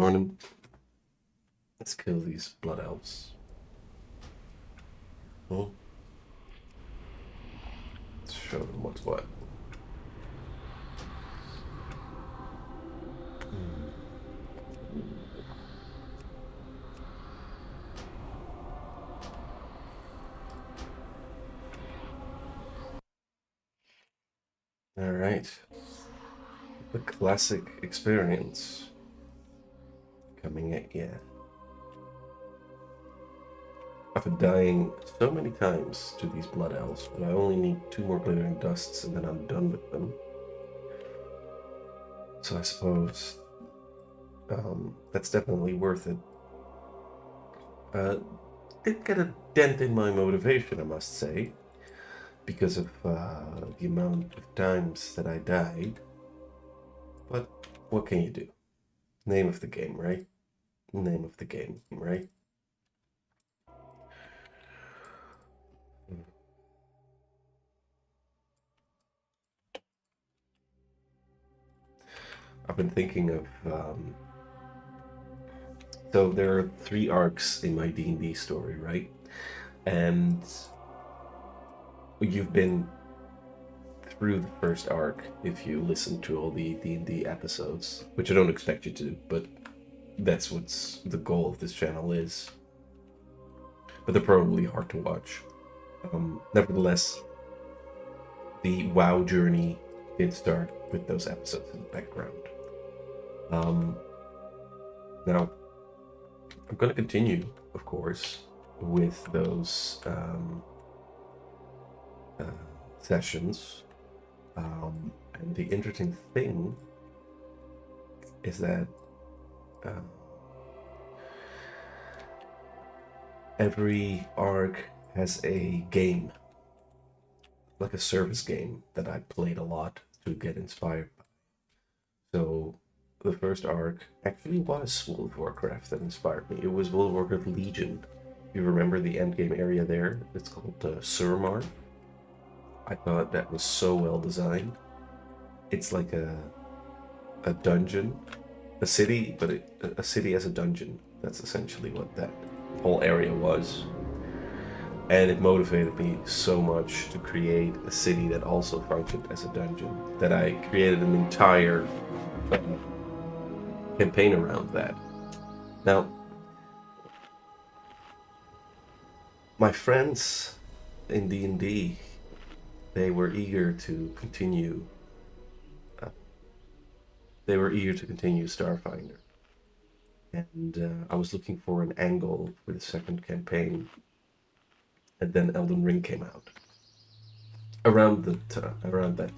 Morning. Let's kill these blood elves. Oh. Let's show them what's what. All right. The classic experience coming at you. I've been dying so many times to these blood elves, but I only need 2 more glittering dusts and then I'm done with them. So I suppose that's definitely worth it. Did get a dent in my motivation, I must say, because of the amount of times that I died. But what can you do? Name of the game, right? Name of the game, right? I've been thinking of so there are 3 arcs in my D&D story, right? And you've been through the first arc if you listen to all the D&D episodes, which I don't expect you to, but that's what's the goal of this channel is. But they're probably hard to watch. Nevertheless, the WoW journey did start with those episodes in the background. Now, I'm going to continue, of course, with those sessions. And the interesting thing is that every arc has a game, like a service game that I played a lot to get inspired by. So the first arc actually was World of Warcraft that inspired me. It was World of Warcraft Legion. You remember the endgame area there? It's called Suramar. I thought that was so well designed. It's like a dungeon, a city, but a city as a dungeon. That's essentially what that whole area was. And it motivated me so much to create a city that also functioned as a dungeon that I created an entire campaign around that. Now, my friends in D&D, they were eager to continue. They were eager to continue Starfinder, and I was looking for an angle for the second campaign. And then Elden Ring came out. Around that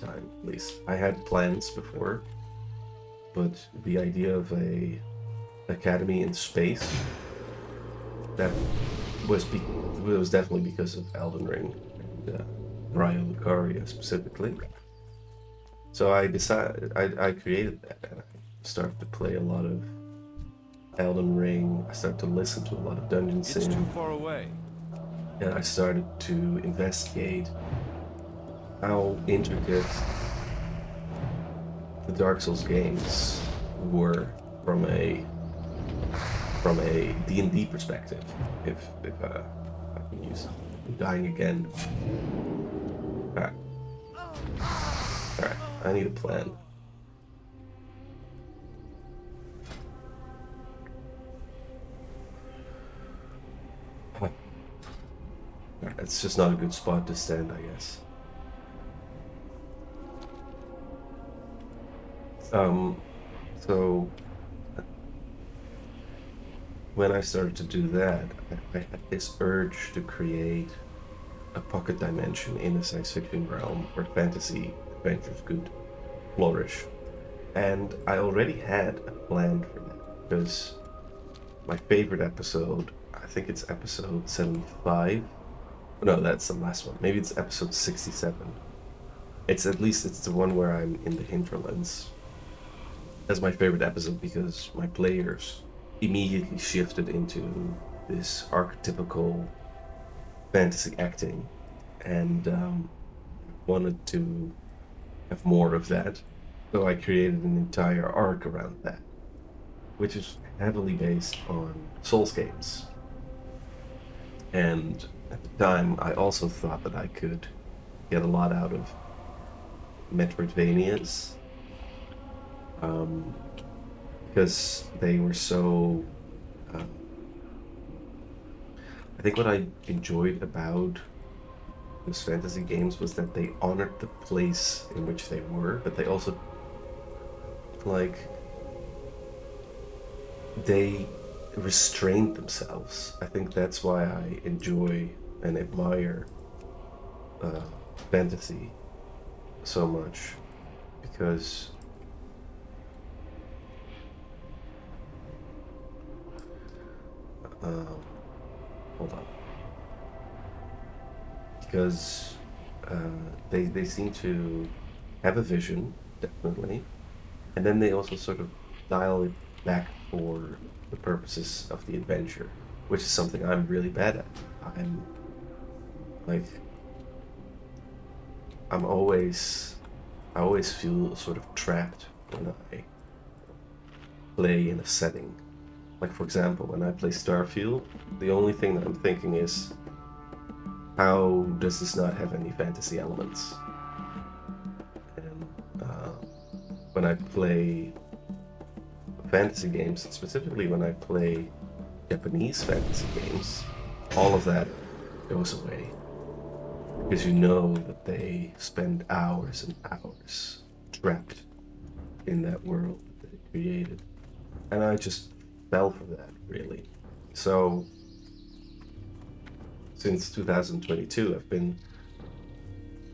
time, at least. I had plans before, but the idea of a academy in space, that was definitely because of Elden Ring and Raya Lucaria specifically. So I decided I created that, and I started to play a lot of Elden Ring. I started to listen to a lot of Dungeon Sim. It's too far away. And I started to investigate how intricate the Dark Souls games were from a D&D perspective. If I can use it. I'm dying again. Alright, I need a plan. It's just not a good spot to stand, I guess. So when I started to do that, I had this urge to create a pocket dimension in the science fiction realm where fantasy adventures could flourish. And I already had a plan for that, because my favorite episode, I think it's episode 75. No, that's the last one. Maybe it's episode 67. It's the one where I'm in the hinterlands. That's my favorite episode because my players immediately shifted into this archetypical fantasy acting, and wanted to have more of that. So I created an entire arc around that, which is heavily based on Souls games. And at the time, I also thought that I could get a lot out of Metroidvanias, because they were so. Um, I think what I enjoyed about those fantasy games was that they honored the place in which they were, but they also like they restrained themselves. I think that's why I enjoy and admire fantasy so much, because um, hold on, because they seem to have a vision, definitely, and then they also sort of dial it back for the purposes of the adventure, which is something I'm really bad at. I'm like I always feel sort of trapped when I play in a setting. Like, for example, when I play Starfield, the only thing that I'm thinking is, how does this not have any fantasy elements? And when I play fantasy games, specifically when I play Japanese fantasy games, all of that goes away. Because you know that they spend hours and hours trapped in that world that they created. And I just fell for that, really. So, since 2022, I've been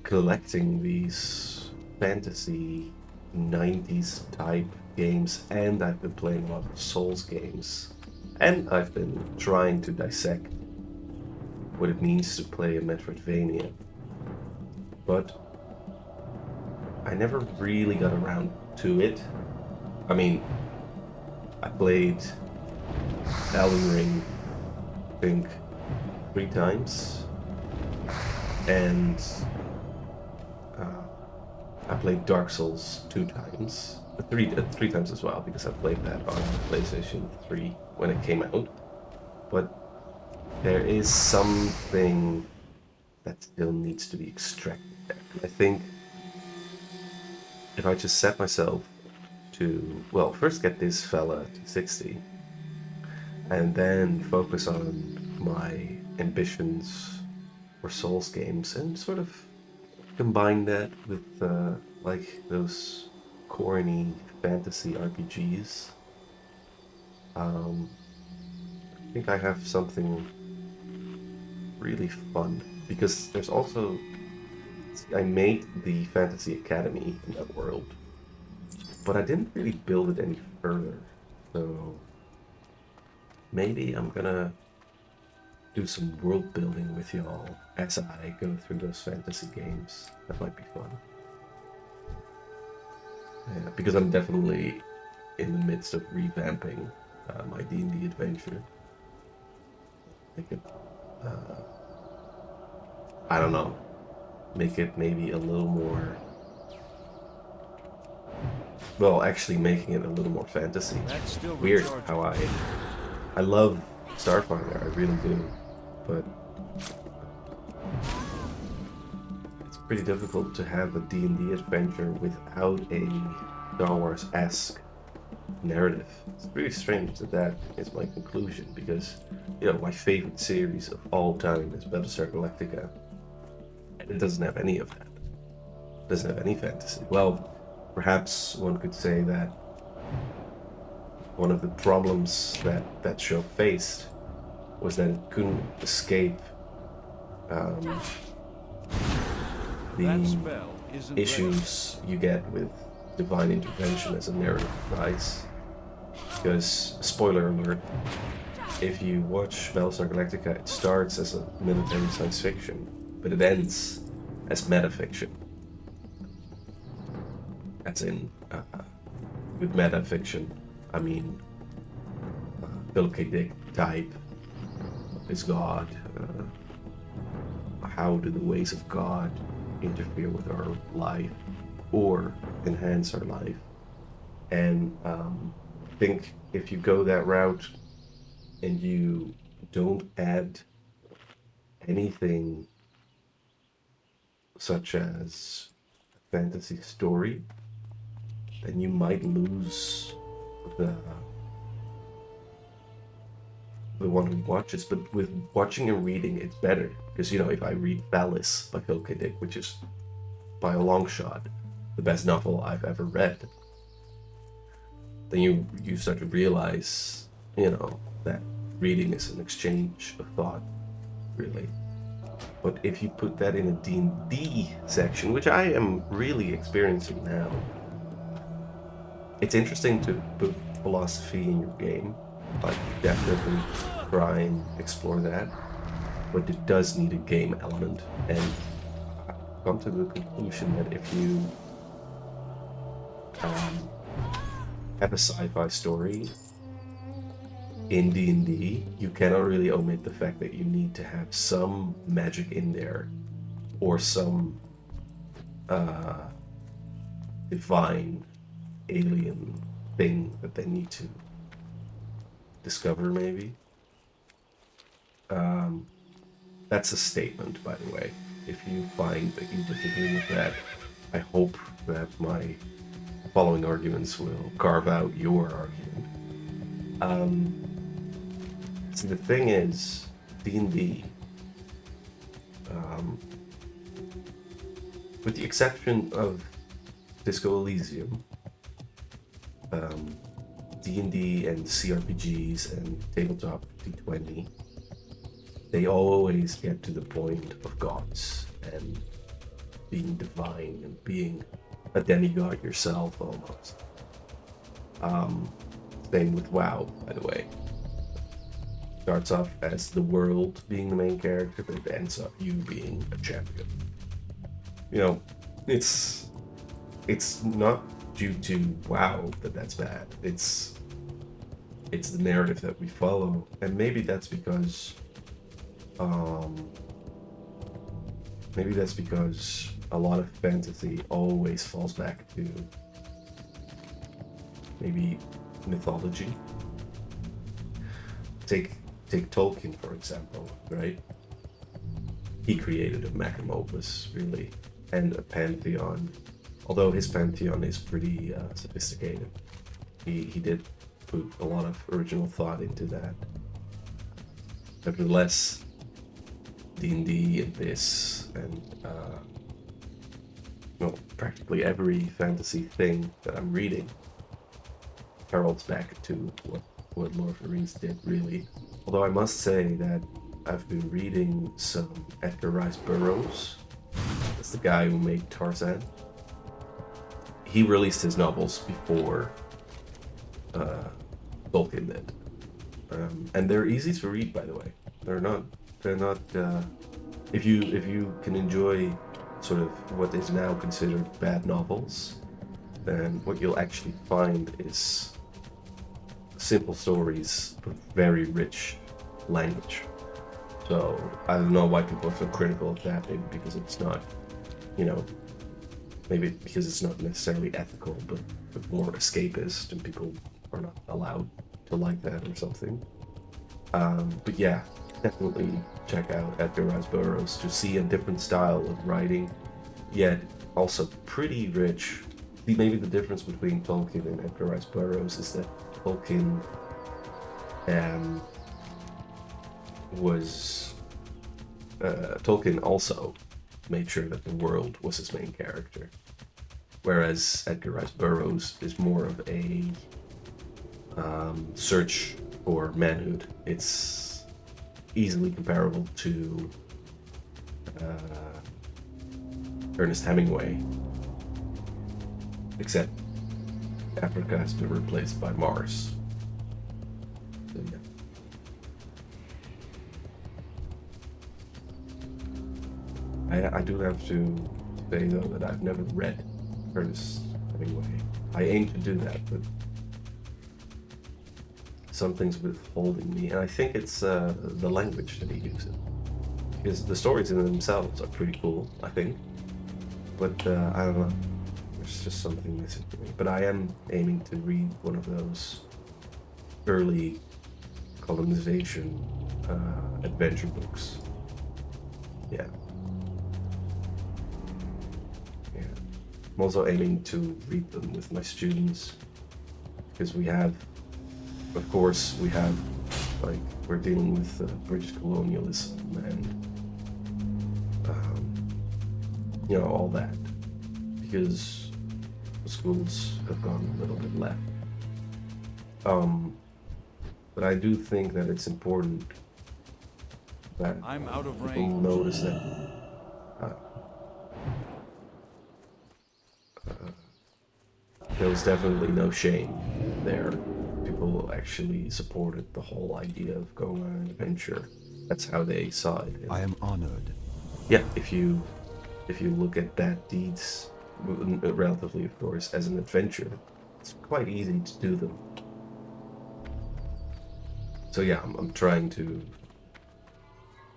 collecting these fantasy 90s type games, and I've been playing a lot of Souls games. And I've been trying to dissect what it means to play a Metroidvania. But I never really got around to it. I mean, I played Elden Ring, I think, 3 times, and I played Dark Souls 2 times, three times as well, because I played that on PlayStation 3 when it came out. But there is something that still needs to be extracted there. I think if I just set myself to, well, first get this fella to 60, and then focus on my ambitions for Souls games, and sort of combine that with like those corny fantasy RPGs, I think I have something really fun. Because there's also, I made the Fantasy Academy in that world, but I didn't really build it any further. So maybe I'm gonna do some world building with y'all as I go through those fantasy games. That might be fun. Yeah, because I'm definitely in the midst of revamping my D&D adventure. Make it, I don't know, make it maybe a little more, well, actually making it a little more fantasy. Weird how I love Starfighter, I really do, but it's pretty difficult to have a D&D adventure without a Star Wars-esque narrative. It's pretty strange that that is my conclusion, because, you know, my favorite series of all time is Battlestar Galactica, and it doesn't have any of that. It doesn't have any fantasy. Well, perhaps one could say that one of the problems that that show faced was that it couldn't escape the issues you get with divine intervention as a narrative device. Because, spoiler alert, if you watch Battlestar Galactica, it starts as a military science fiction, but it ends as metafiction. As in, with metafiction, I mean Philip K. Dick type. Is God? How do the ways of God interfere with our life or enhance our life? And think if you go that route and you don't add anything such as a fantasy story, then you might lose the the one who watches. But with watching and reading, it's better because if I read Valis by Phil K. Dick, which is by a long shot the best novel I've ever read, then you start to realize that reading is an exchange of thought, really. But if you put that in a D&D section, which I am really experiencing now, it's interesting to put philosophy in your game. Like, definitely try and explore that. But it does need a game element. And I've come to the conclusion that if you have a sci-fi story in D&D, you cannot really omit the fact that you need to have some magic in there, or some divine alien thing that they need to discover, maybe. That's a statement, by the way. If you find that you disagree with that, I hope that my following arguments will carve out your argument. So the thing is, D&D, with the exception of Disco Elysium, D&D and CRPGs and tabletop D20, they always get to the point of gods and being divine and being a demigod yourself, almost. Same with WoW, by the way. Starts off as the world being the main character, but it ends up you being a champion. It's not due to WoW that's bad. It's the narrative that we follow, and maybe that's because a lot of fantasy always falls back to maybe mythology. Take Tolkien, for example, right? He created a magnum opus, really, and a pantheon. Although his pantheon is pretty sophisticated, he did put a lot of original thought into that. Nevertheless, D&D and this and practically every fantasy thing that I'm reading heralds back to what Lord of the Rings did, really. Although I must say that I've been reading some Edgar Rice Burroughs. That's the guy who made Tarzan. He released his novels before Tolkien did, and they're easy to read. By the way, they're not. If you can enjoy sort of what is now considered bad novels, then what you'll actually find is simple stories with very rich language. So I don't know why people are so critical of that. Maybe because it's not, maybe because it's not necessarily ethical, but more escapist, and people are not allowed to like that or something. But yeah, definitely check out Edgar Rice Burroughs to see a different style of writing, yet also pretty rich. Maybe the difference between Tolkien and Edgar Rice Burroughs is that Tolkien Tolkien also made sure that the world was his main character, whereas Edgar Rice Burroughs is more of a search for manhood. It's easily comparable to Ernest Hemingway, except Africa has been replaced by Mars. So, yeah. I do have to say, though, that I've never read Ernest Hemingway. I aim to do that, but something's withholding me, and I think it's the language that he uses. Because the stories in themselves are pretty cool, I think. But I don't know. There's just something missing for me. But I am aiming to read one of those early colonization adventure books. Yeah. Yeah. I'm also aiming to read them with my students because we have, of course, like, we're dealing with British colonialism and, all that, because the schools have gone a little bit left. But I do think that it's important that I'm out of people range. notice that there was definitely no shame there. People actually supported the whole idea of going on an adventure. That's how they saw it. I am honored. Yeah, if you look at that deeds, relatively, of course, as an adventure, it's quite easy to do them. So yeah, I'm trying to.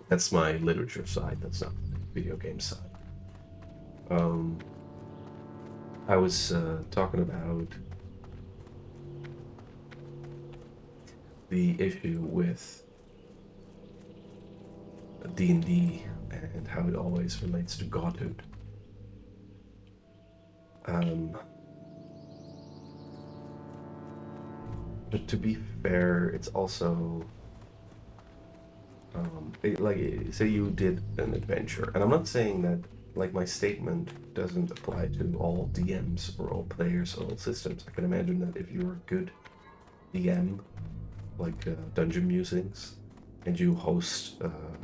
That's my literature side. That's not the video game side. I was talking about the issue with D&D and how it always relates to godhood. But to be fair, it's also say you did an adventure, and I'm not saying that, like, my statement doesn't apply to all DMs or all players or all systems. I can imagine that if you're a good DM, like Dungeon Musings, and you host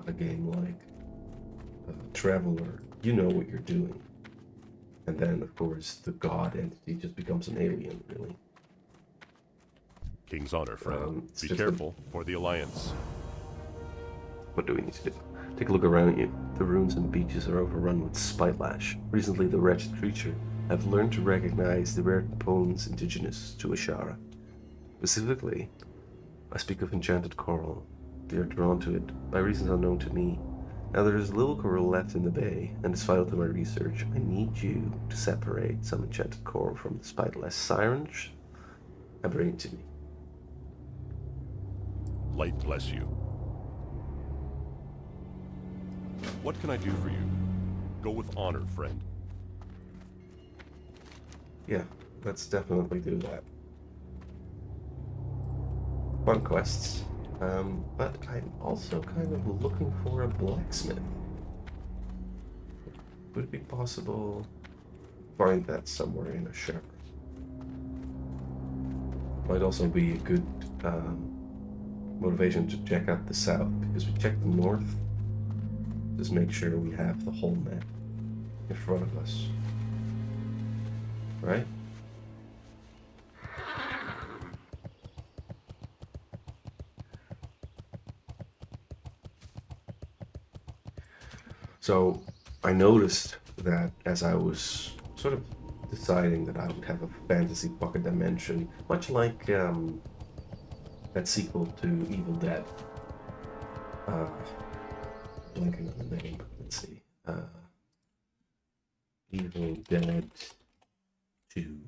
a game like Traveler, you know what you're doing. And then, of course, the god entity just becomes an alien, really. King's honor, friend. Be just careful for the Alliance. What do we need to do? Take a look around you. The ruins and beaches are overrun with spitelash. Recently, the wretched creature have learned to recognize the rare components indigenous to Ashara. Specifically, I speak of enchanted coral. They are drawn to it by reasons unknown to me. Now, there is little coral left in the bay, and it's vital to my research. I need you to separate some enchanted coral from the spitelash sirens and bring it to me. Light bless you. What can I do for you? Go with honor, friend. Yeah, let's definitely do that. Fun quests. But I'm also kind of looking for a blacksmith. Would it be possible to find that somewhere in Ashara? Might also be a good motivation to check out the south, because we checked the north. Just make sure we have the whole map in front of us. Right? So I noticed that as I was sort of deciding that I would have a fantasy pocket dimension, much like that sequel to Evil Dead. Blanking on the name. Let's see. Evil Dead 2.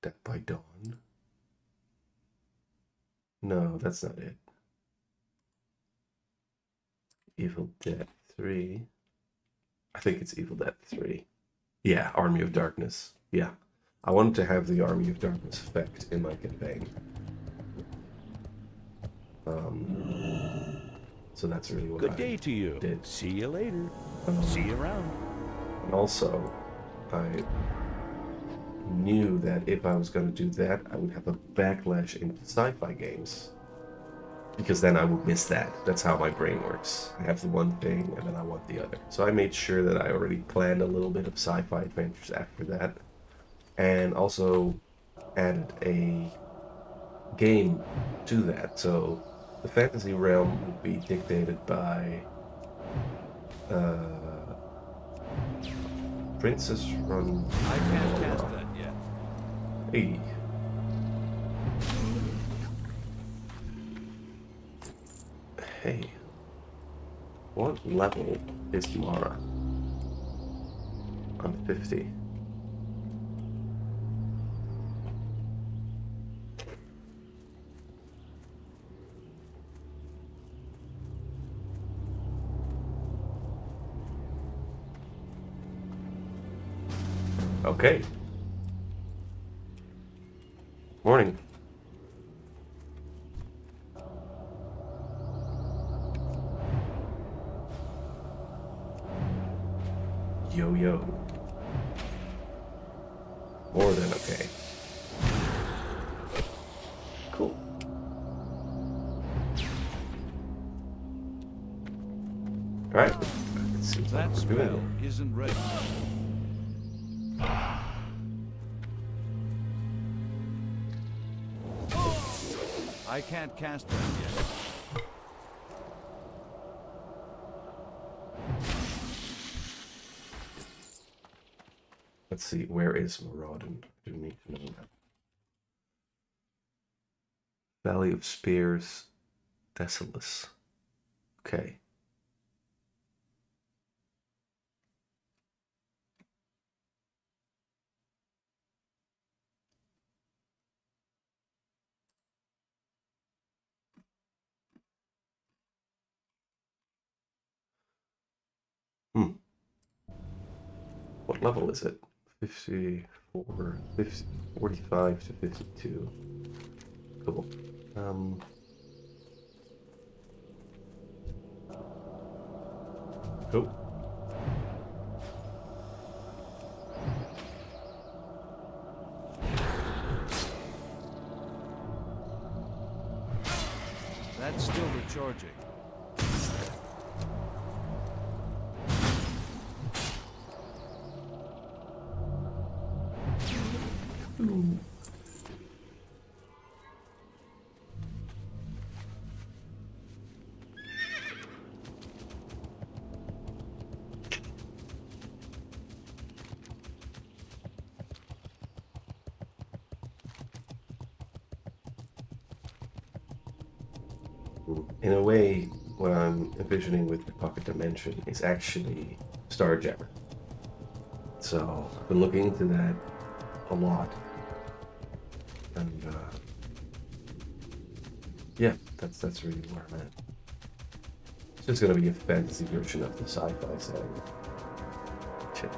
Death by Dawn. No, that's not it. Evil Dead 3. I think it's Evil Dead 3. Yeah, Army of Darkness. Yeah. I wanted to have the Army of Darkness effect in my campaign. So that's really what Good day to you. Did. See you later. See you around. And also, I knew that if I was going to do that, I would have a backlash into sci-fi games. Because then I would miss that. That's how my brain works. I have the one thing, and then I want the other. So I made sure that I already planned a little bit of sci-fi adventures after that. And also added a game to that. So the fantasy realm would be dictated by Princess Run. I can't cast that yet. Hey. Hey. What level is Mara? I'm 50. Okay. Morning. Yo, yo. More than okay. Cool. Alright. Let's see what That we're spell doing. isn't ready. I can't cast that yet. Let's see, where is Maraudon? I do need to know that. Valley of Spears, Desolus. Okay. What level is it? 54, 50, 45 to 52. Cool. Cool. That's still recharging. In a way, what I'm envisioning with the Pocket Dimension is actually Starjammer. So I've been looking into that a lot. And yeah, that's really where I'm at. It's just gonna be a fantasy version of the sci-fi setting. Shit.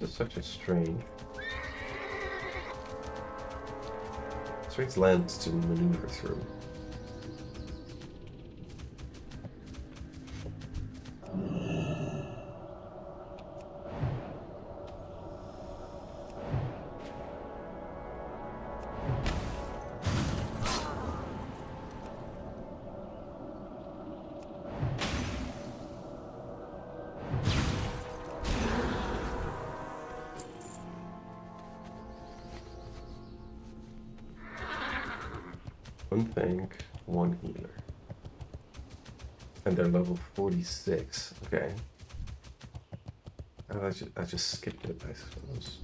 This is such a strange lands to maneuver through. One tank, one healer. And they're level 46. Okay. I just skipped it, I suppose.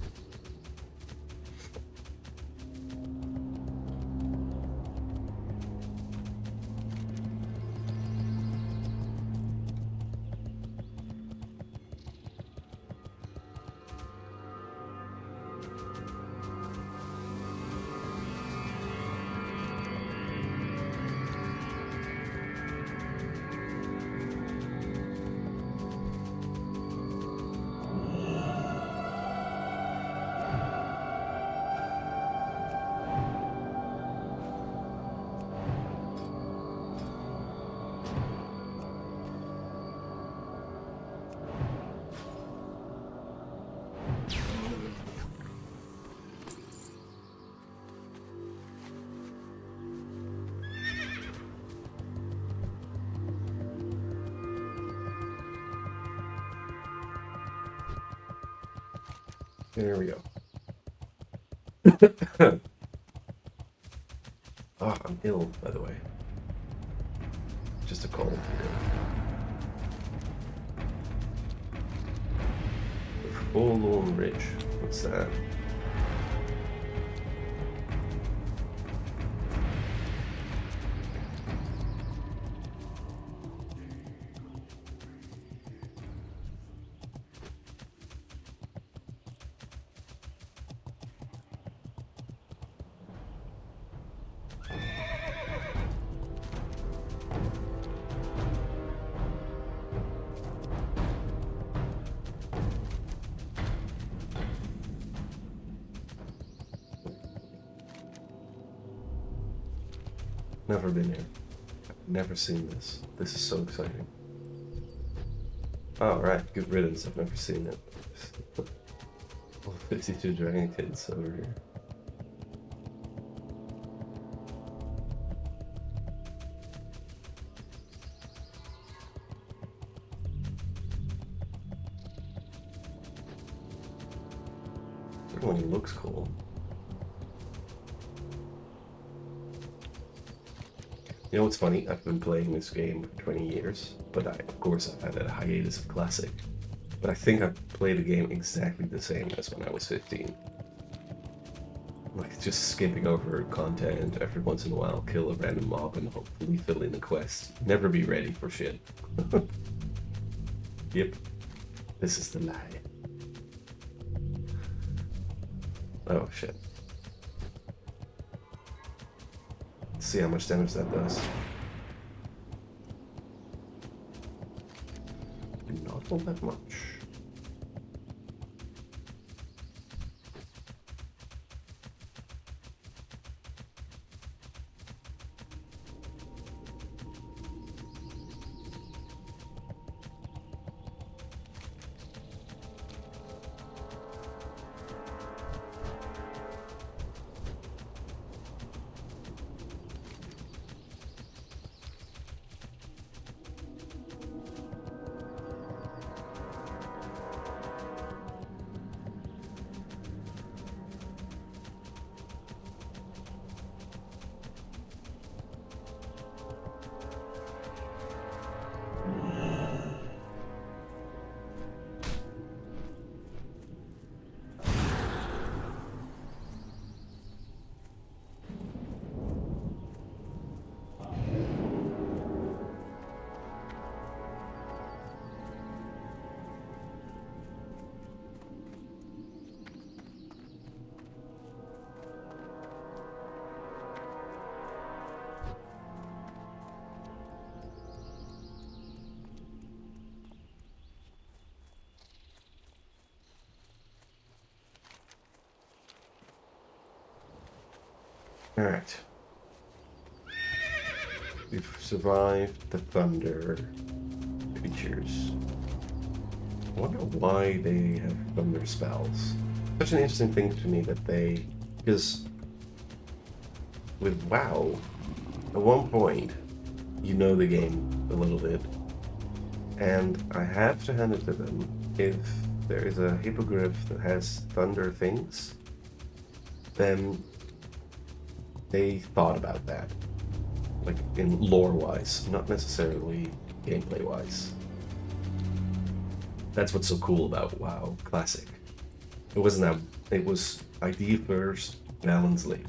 There we go. Oh, I'm ill, by the way. Just a cold here. Forlorn Ridge. What's that? Never been here. I've never seen this. This is so exciting. Oh, right. Good riddance. I've never seen it. All 52 Dragon Kids over here. Everyone looks cool. You know what's funny? I've been playing this game for 20 years, but of course I've had a hiatus of Classic. But I think I played the game exactly the same as when I was 15. Like, just skipping over content every once in a while, kill a random mob and hopefully fill in a quest. Never be ready for shit. Yep. This is the lie. Oh shit. Let's see how much damage that does. Not all that much. Alright. We've survived the thunder creatures. I wonder why they have thunder spells. Such an interesting thing to me that they... Because with WoW, at one point, you know the game a little bit. And I have to hand it to them. If there is a hippogriff that has thunder things, then they thought about that, like in lore-wise, not necessarily gameplay-wise. That's what's so cool about WoW Classic. It wasn't that. It was idea first, balance later.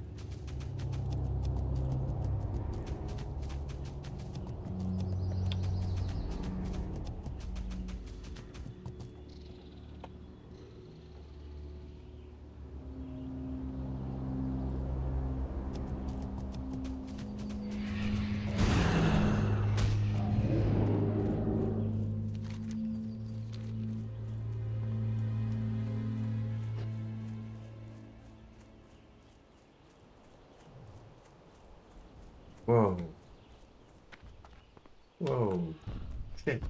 Whoa. Whoa. Shit.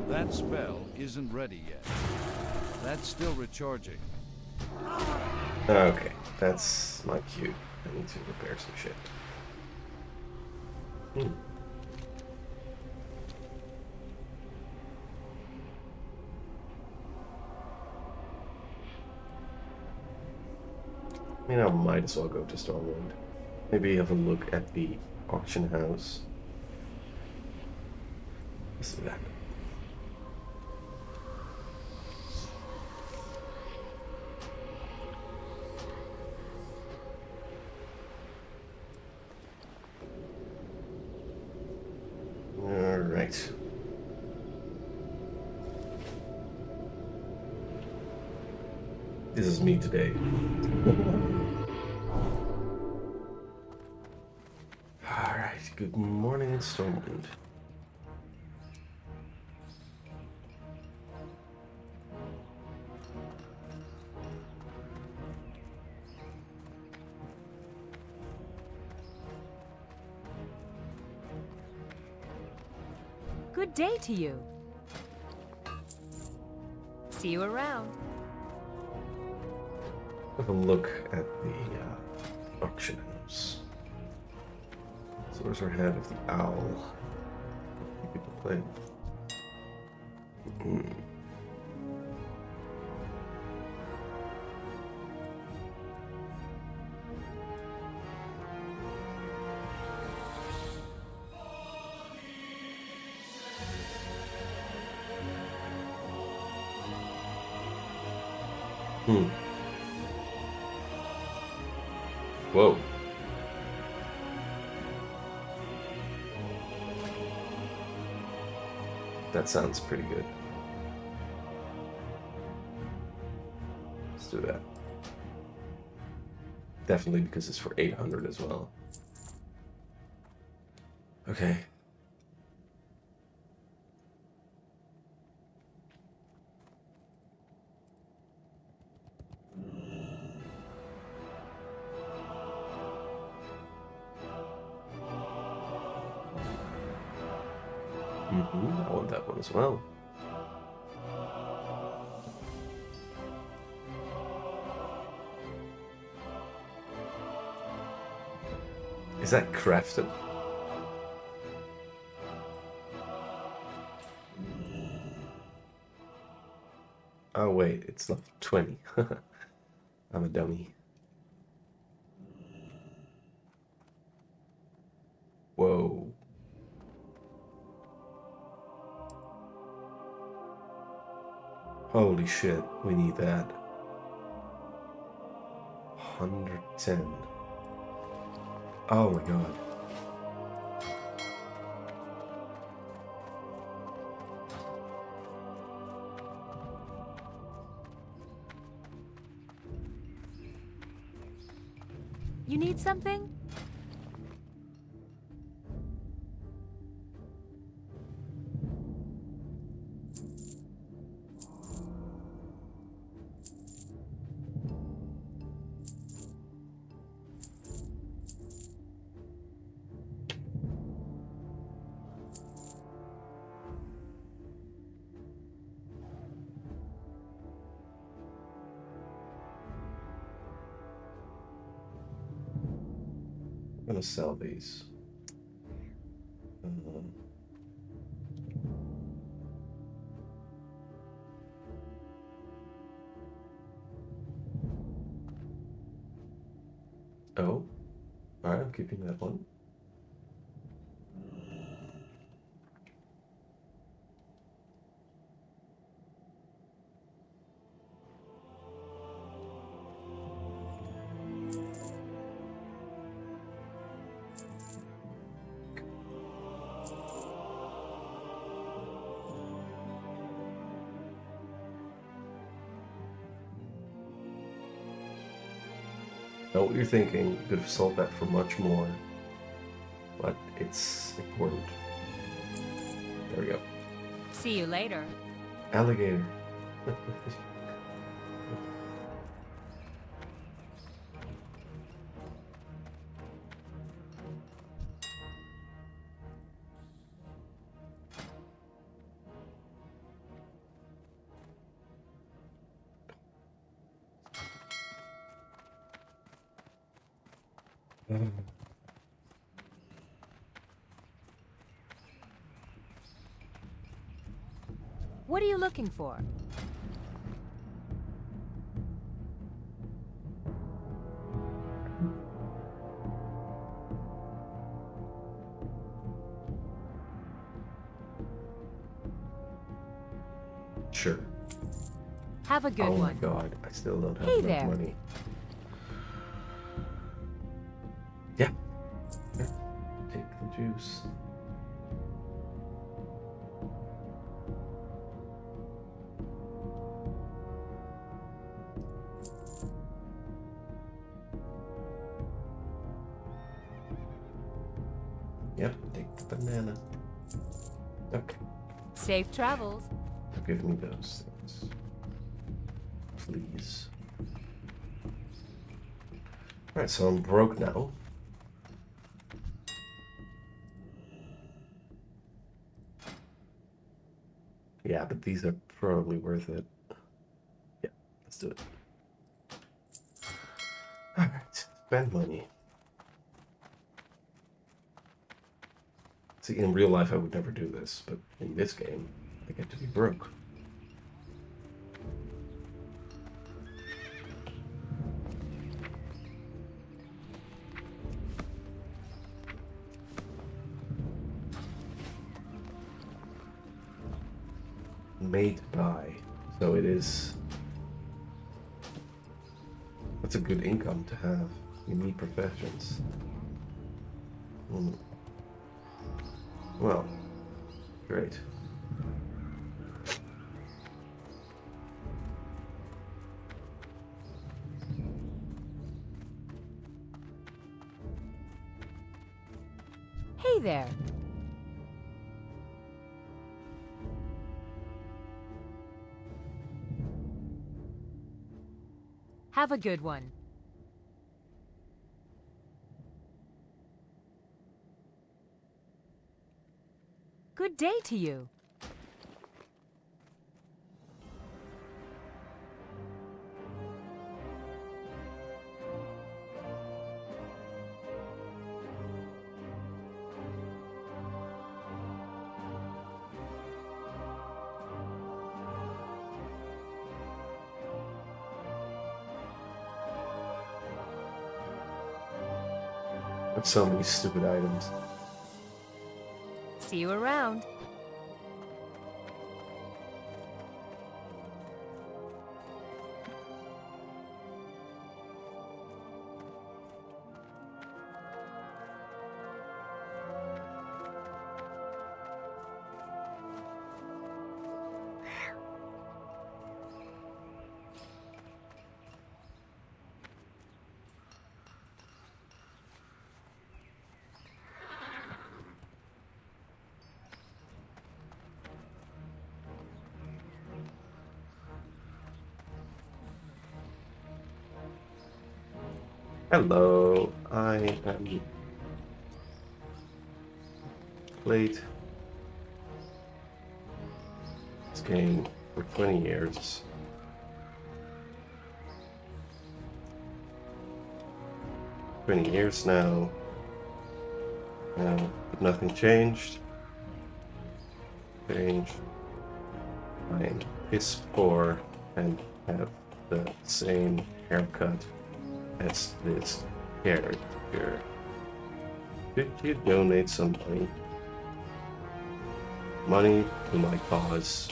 That spell isn't ready yet. That's still recharging. Okay, that's my cue. I need to repair some shit. I mean, I might as well go to Stormwind. Maybe have a look at the auction house. Let's do that. Alright. This is me today. Good morning, Stormwind. Good day to you. See you around. Have a look at the auction house. So where's our head of the owl? People play. Whoa. That sounds pretty good. Let's do that. Definitely because it's for 800 as well. Okay. I want that one as well. Is that crafted? Oh wait, it's level 20. I'm a dummy. Whoa. Holy shit, we need that. 110. Oh my god. You need something? I'm gonna sell these. Oh, alright, I'm keeping that one. Know what you're thinking. You could have sold that for much more, but it's important. There we go. See you later. Alligator. What are you looking for? Sure. Have a good Oh my one. god, I still don't have Hey enough there. money. Yeah. Here, take the juice. Yep, take the banana. Okay, Safe travels. give me those things. Please. Alright, so I'm broke now. Yeah, but these are probably worth it. Yeah, let's do it. Alright, spend money. See, in real life I would never do this, but in this game, I get to be broke. Made by. So it is. That's a good income to have. You need professions. Well, great. Hey there. Have a good one. Good day to you. I have so many stupid items. See you around. Hello, I am played this game for 20 years. Now, but nothing changed. I'm piss poor and have the same haircut as this character. Could you donate some money? Money to my cause.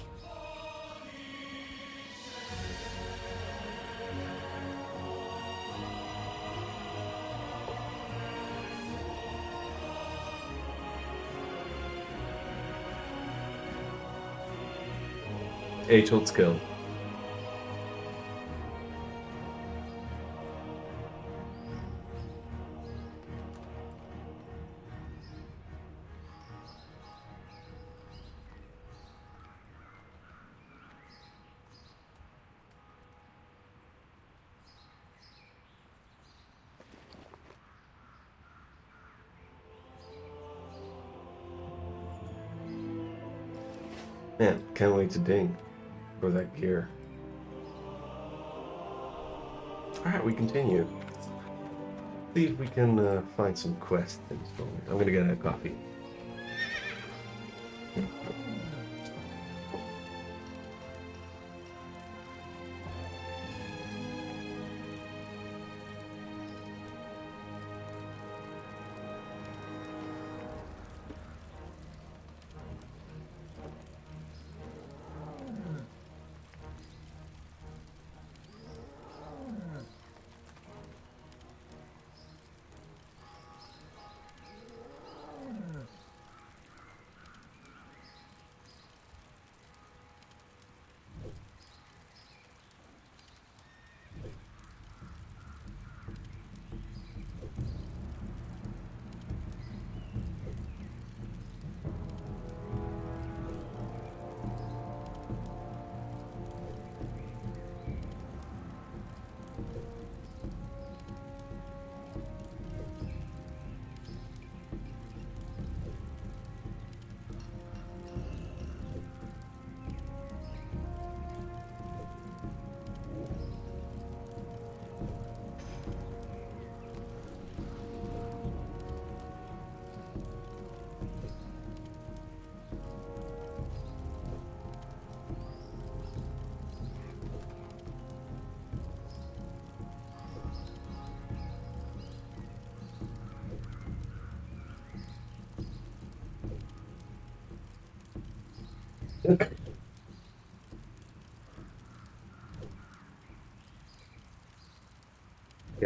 Age-old skill. Man, can't wait to ding for that gear. Alright, we continue. See if we can find some quests in store. I'm gonna get a coffee.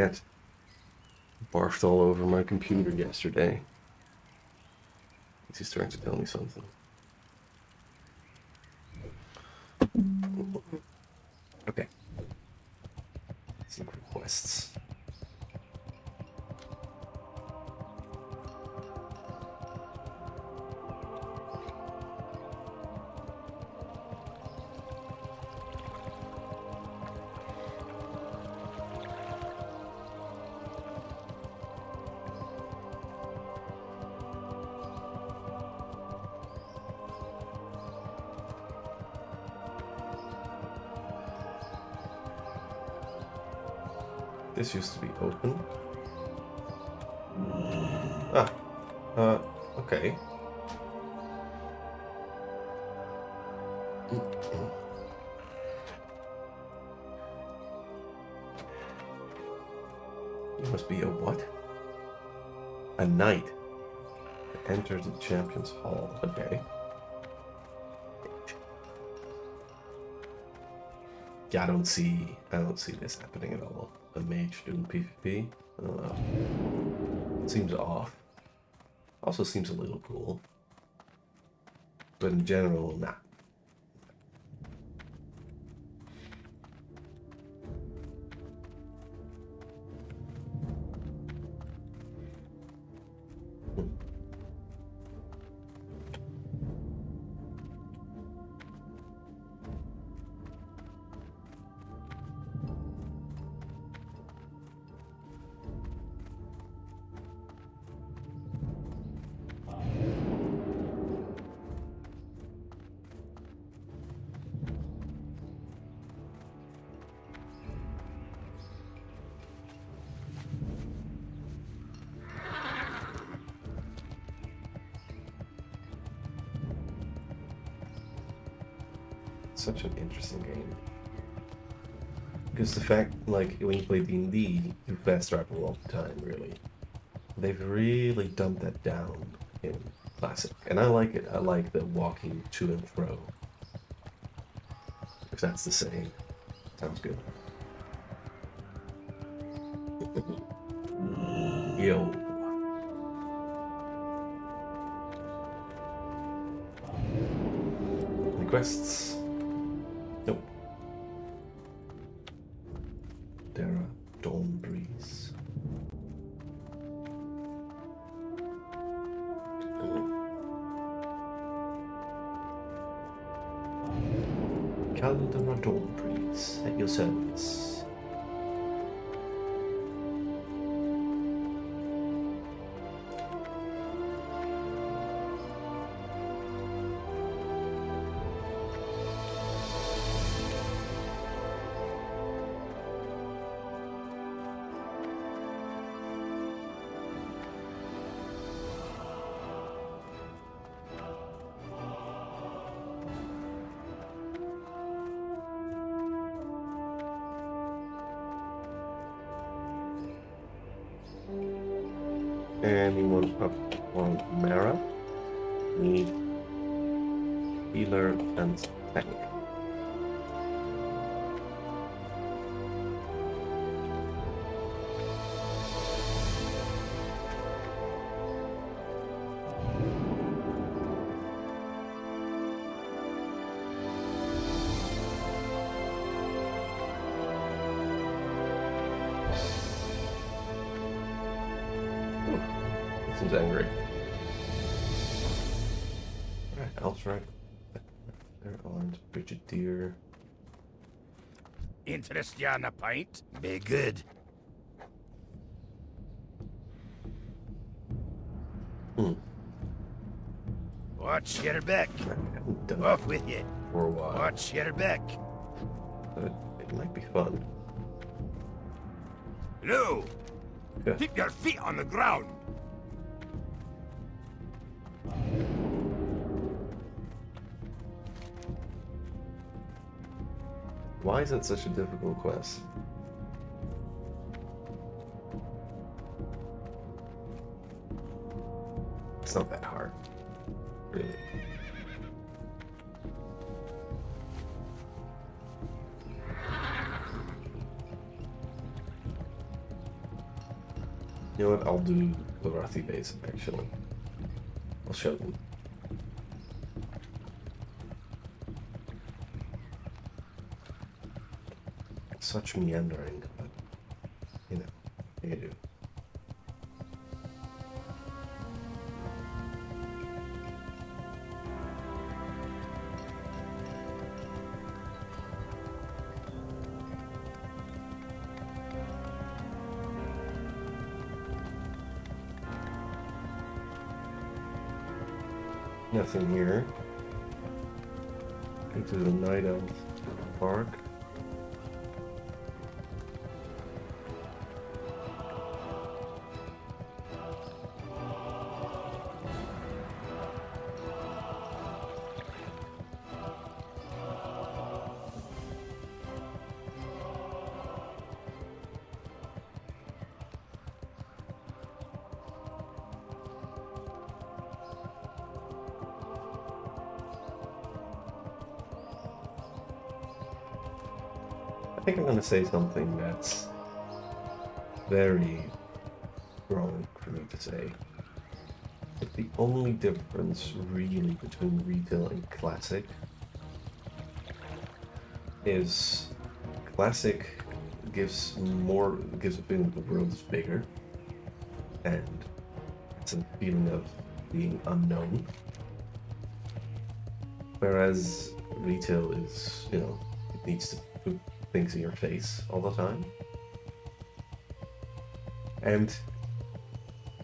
Cat barfed all over my computer yesterday. He's trying to tell me something. Okay. Let's look for quests. This used to be open. Ah, okay. You must be a what? A knight. Enter the Champions Hall. Okay. Yeah, I don't see this happening at all. A mage doing PvP? I don't know. Seems off. Also seems a little cool. But in general, nah. Such an interesting game. Because the fact, like, when you play D&D, you fast travel all the time, really. They've really dumped that down in Classic. And I like it. I like the walking to and fro. If that's the same. Sounds good. Yo. Any quests? Nope. Terra Dawn Breeze. Caldera Dawn Breeze at your service. Anyone up on Mara? Need healer and tank. Seems angry. Alright, Al's right. There aren't Brigadier. Interest you on a pint? Be good. Watch your back. I haven't done Off it with you. for a while. Watch your back. But it might be fun. No! Yeah. Keep your feet on the ground. Why is it such a difficult quest? It's not that hard, really. You know what? I'll do the Rathi base actually. I'll show them. Such meandering, but you know, you do. Nothing here. Into the Night Elf Park. I think I'm going to say something that's very wrong for me to say. But the only difference really between retail and classic is classic gives a feeling that the world is bigger and it's a feeling of being unknown. Whereas retail is, you know, it needs to put things in your face all the time. And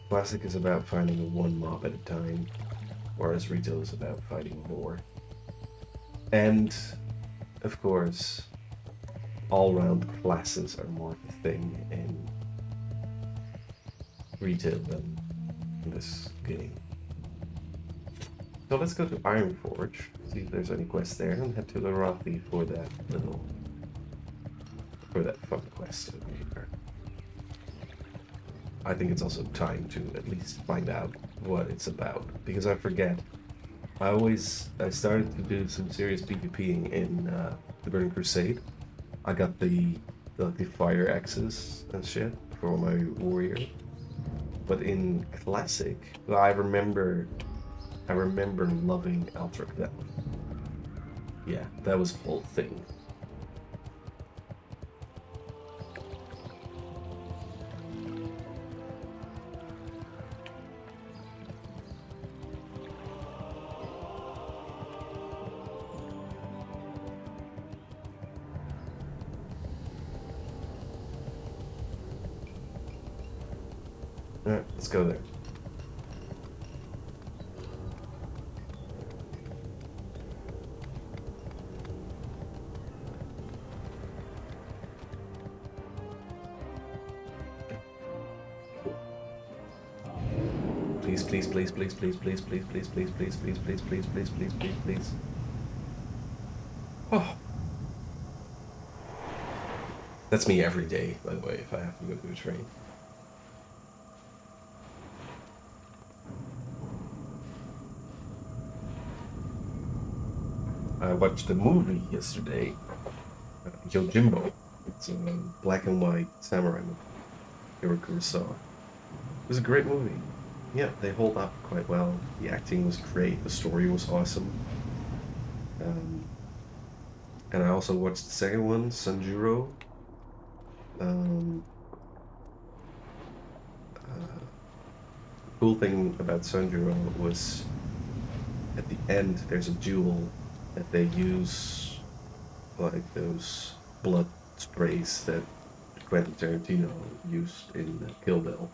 classic is about finding one mob at a time, whereas retail is about fighting more. And of course, all-round classes are more of a thing in retail than in this game. So let's go to Ironforge, see if there's any quests there, and head to Larathi for that fun quest over here. I think it's also time to at least find out what it's about, because I forget. I started to do some serious PvPing in the Burning Crusade. I got the fire axes and shit for my warrior. But in Classic, well, I remember loving Altric then. Yeah, that was the whole thing. Alright, let's go there. Please, please, please, please, please, please, please, please, please, please, please, please, please, please, please, please, please. Oh. That's me every day, by the way, if I have to go to a train. I watched a movie yesterday, Yojimbo. It's a black and white samurai movie. Hiro Kurosawa. It was a great movie. Yeah, they hold up quite well. The acting was great. The story was awesome. And I also watched the second one, Sanjuro. Cool thing about Sanjuro was at the end there's a duel that they use, like those blood sprays that Quentin Tarantino used in Kill Bill.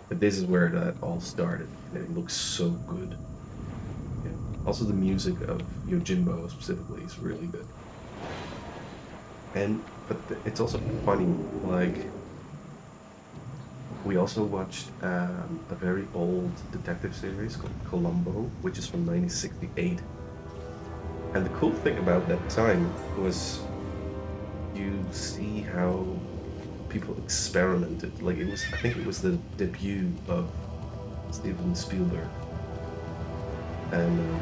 But this is where that all started, and it looks so good. Yeah. Also, the music of Yojimbo specifically is really good. But it's also funny, like, we also watched a very old detective series called Columbo, which is from 1968. And the cool thing about that time was you see how people experimented. Like, I think it was the debut of Steven Spielberg. And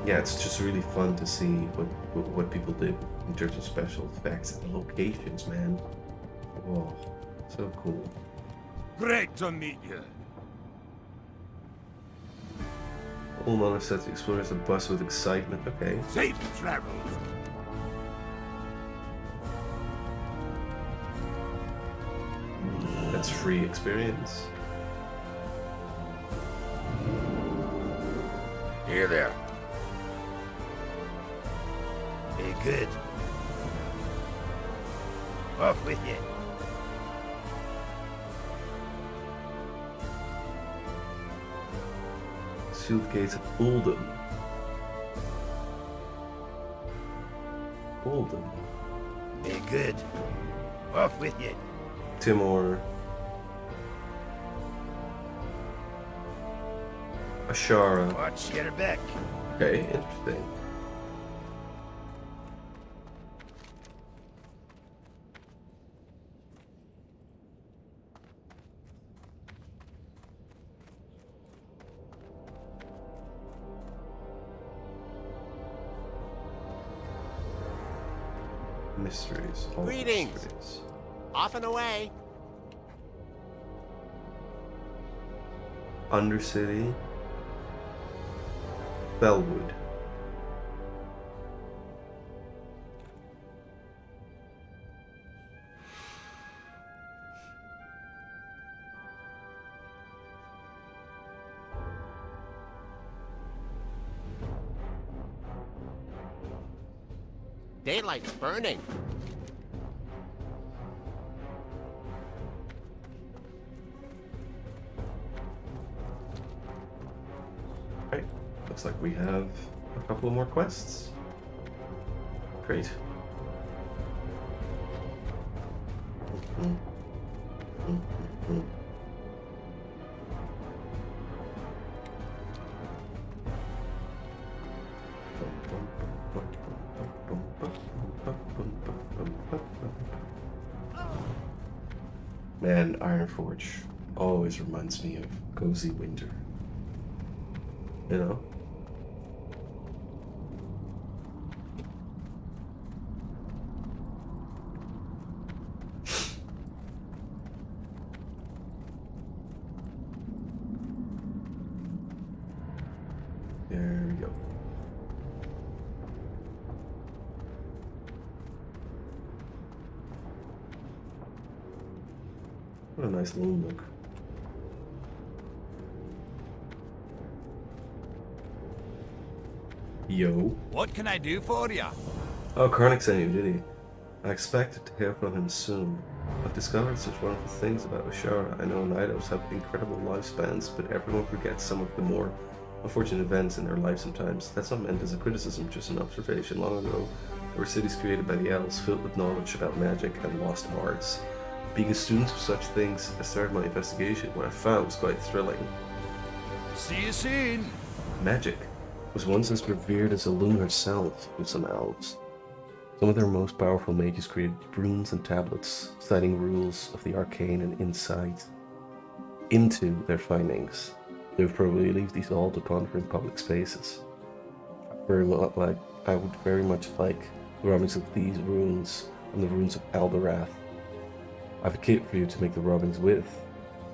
yeah, it's just really fun to see what people did in terms of special effects and the locations, man. Whoa, so cool. Great to meet you. All manner sets the explorers a buzz with excitement. Okay. Safe travels. That's free experience. Here there. Be good. Off with you. Sealed gates of Oldham. Oldham. Be good. Off with you. Timor. Ashara. Watch your back. Okay, interesting. Mysteries. All Greetings. mysteries. Off and away. Undercity. Bellwood. Daylight's burning. Right. Looks like we have a couple more quests. Great. Man, Ironforge always reminds me of cozy winter. You know? There we go. What a nice little nook. Yo. What can I do for you? Oh, Karnak sent you, did he? I expected to hear from him soon. I've discovered such wonderful things about Ashara. I know Nidos have incredible lifespans, but everyone forgets some of the more unfortunate events in their life sometimes. That's not meant as a criticism, just an observation. Long ago, there were cities created by the elves filled with knowledge about magic and lost arts. Being a student of such things, I started my investigation. What I found was quite thrilling. See you soon. Magic was once as revered as Elune herself with some elves. Some of their most powerful mages created runes and tablets, citing rules of the arcane and insight into their findings. They would probably leave these all to ponder in public spaces. I would very much like the rubbings of these runes and the runes of Eldorath. I have a kit for you to make the rubbings with,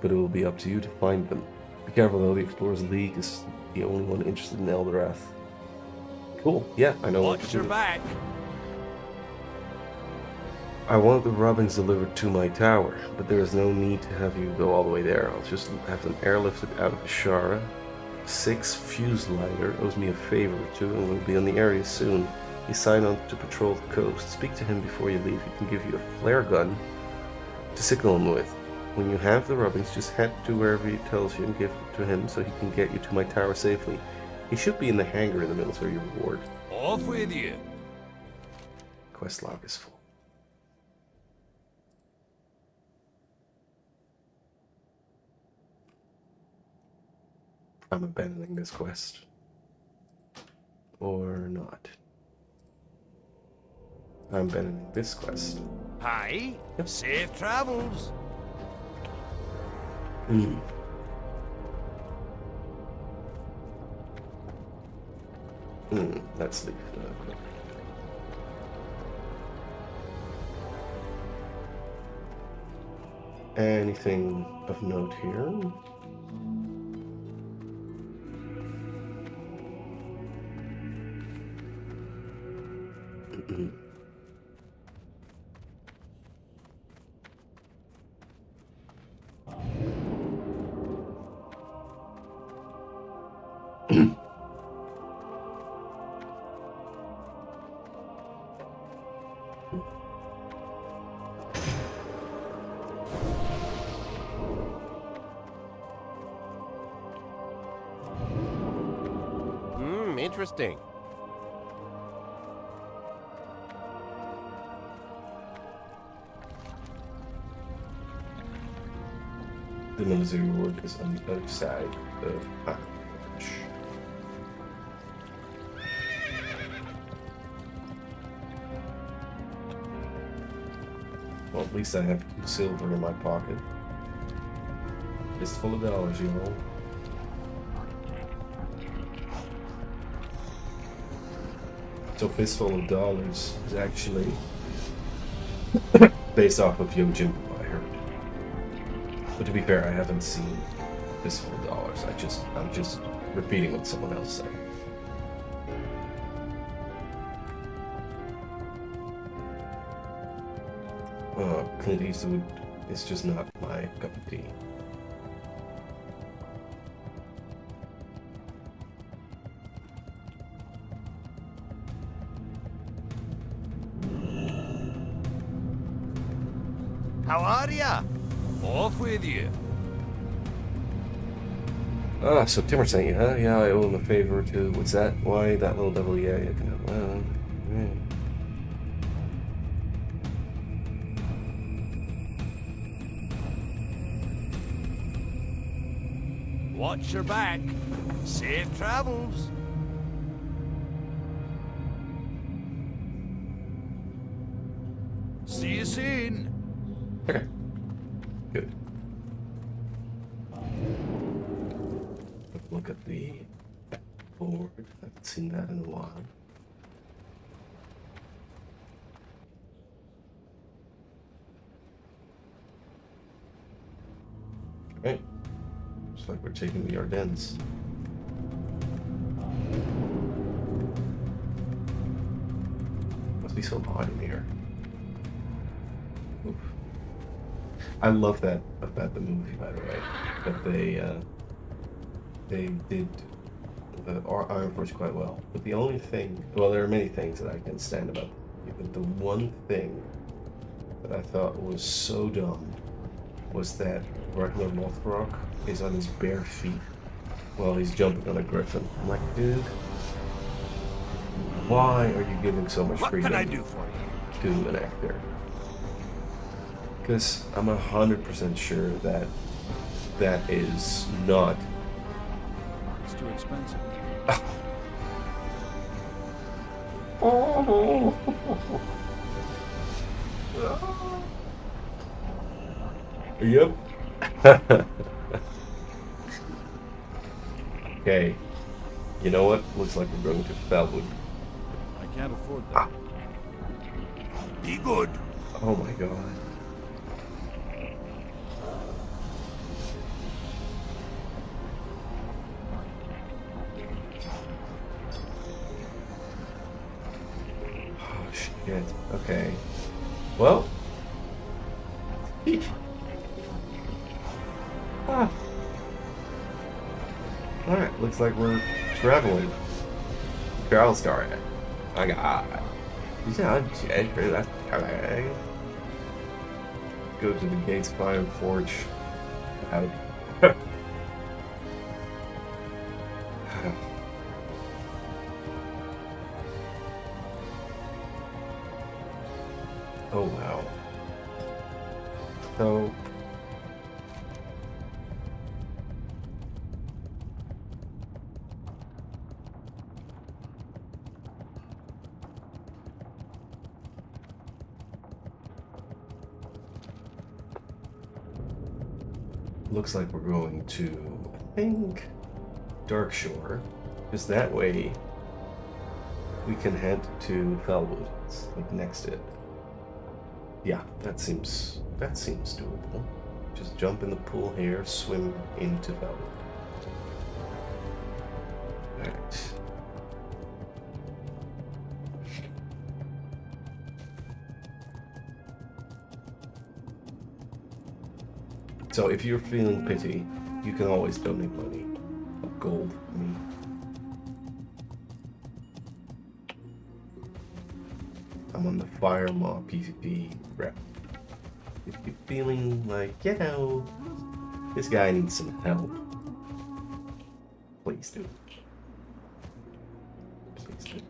but it will be up to you to find them. Be careful though, the Explorers League is the only one interested in Eldorath. Cool, yeah, I know what to Watch do. your back. I want the rubbings delivered to my tower, but there is no need to have you go all the way there. I'll just have them airlifted out of Ashara. 6 Fuse Lighter owes me a favor or two and will be in the area soon. He's signed on to patrol the coast. Speak to him before you leave. He can give you a flare gun to signal him with. When you have the rubbings, just head to wherever he tells you and give it to him so he can get you to my tower safely. He should be in the hangar in the military reward. Off with you. Quest log is full. I'm abandoning this quest. Or not. I'm abandoning this quest. Hi. Yep. Safe travels. Let's leave. Anything of note here? Interesting. The military reward is on the other side of Bangladesh. Well, at least I have 2 silver in my pocket. It's full of dollars, you know. So Fistful of Dollars is actually based off of Yojimbo, I heard. But to be fair, I haven't seen Fistful of Dollars. I'm just repeating what someone else said. Clint Eastwood is just not my cup of tea. How are ya? Off with you. Ah, so Timmer sent you, huh? Yeah, I owe him a favor too. What's that? Why that little devil? Yeah, you can. Yeah. Watch your back. Safe travels. See you soon. Okay. Good. Look at the board. I haven't seen that in a while. Right. Looks like we're taking the Ardennes. Must be so hot in here. Oof. I love that about the movie, by the way, that they did the Iron Force quite well. But the only thing, well, there are many things that I can stand about, but the one thing that I thought was so dumb was that regular Lothbrok is on his bare feet while he's jumping on a griffin. I'm like, dude, why are you giving so much What freedom can I do for you? to an actor? Because I'm 100% sure that that is not. It's too expensive. Yep. Okay. You know what? Looks like we're going to Felwood. I can't afford that. Be good. Oh my god. Oh shit. Okay. Well. Ah. Alright, looks like we're traveling. Travel star. I got. Yeah, that's correct. Go to the Gates Fire Forge. Out. Oh wow. So looks like we're going to, I think, Darkshore, because that way we can head to Felwood. It's like next to it. Yeah, that seems doable. Just jump in the pool here, swim into Velvet. Right. So if you're feeling pity, you can always donate money. Gold, I mean. I'm on the Fire Maw PvP rep. If you're feeling like, you know, this guy needs some help, please do. Please do.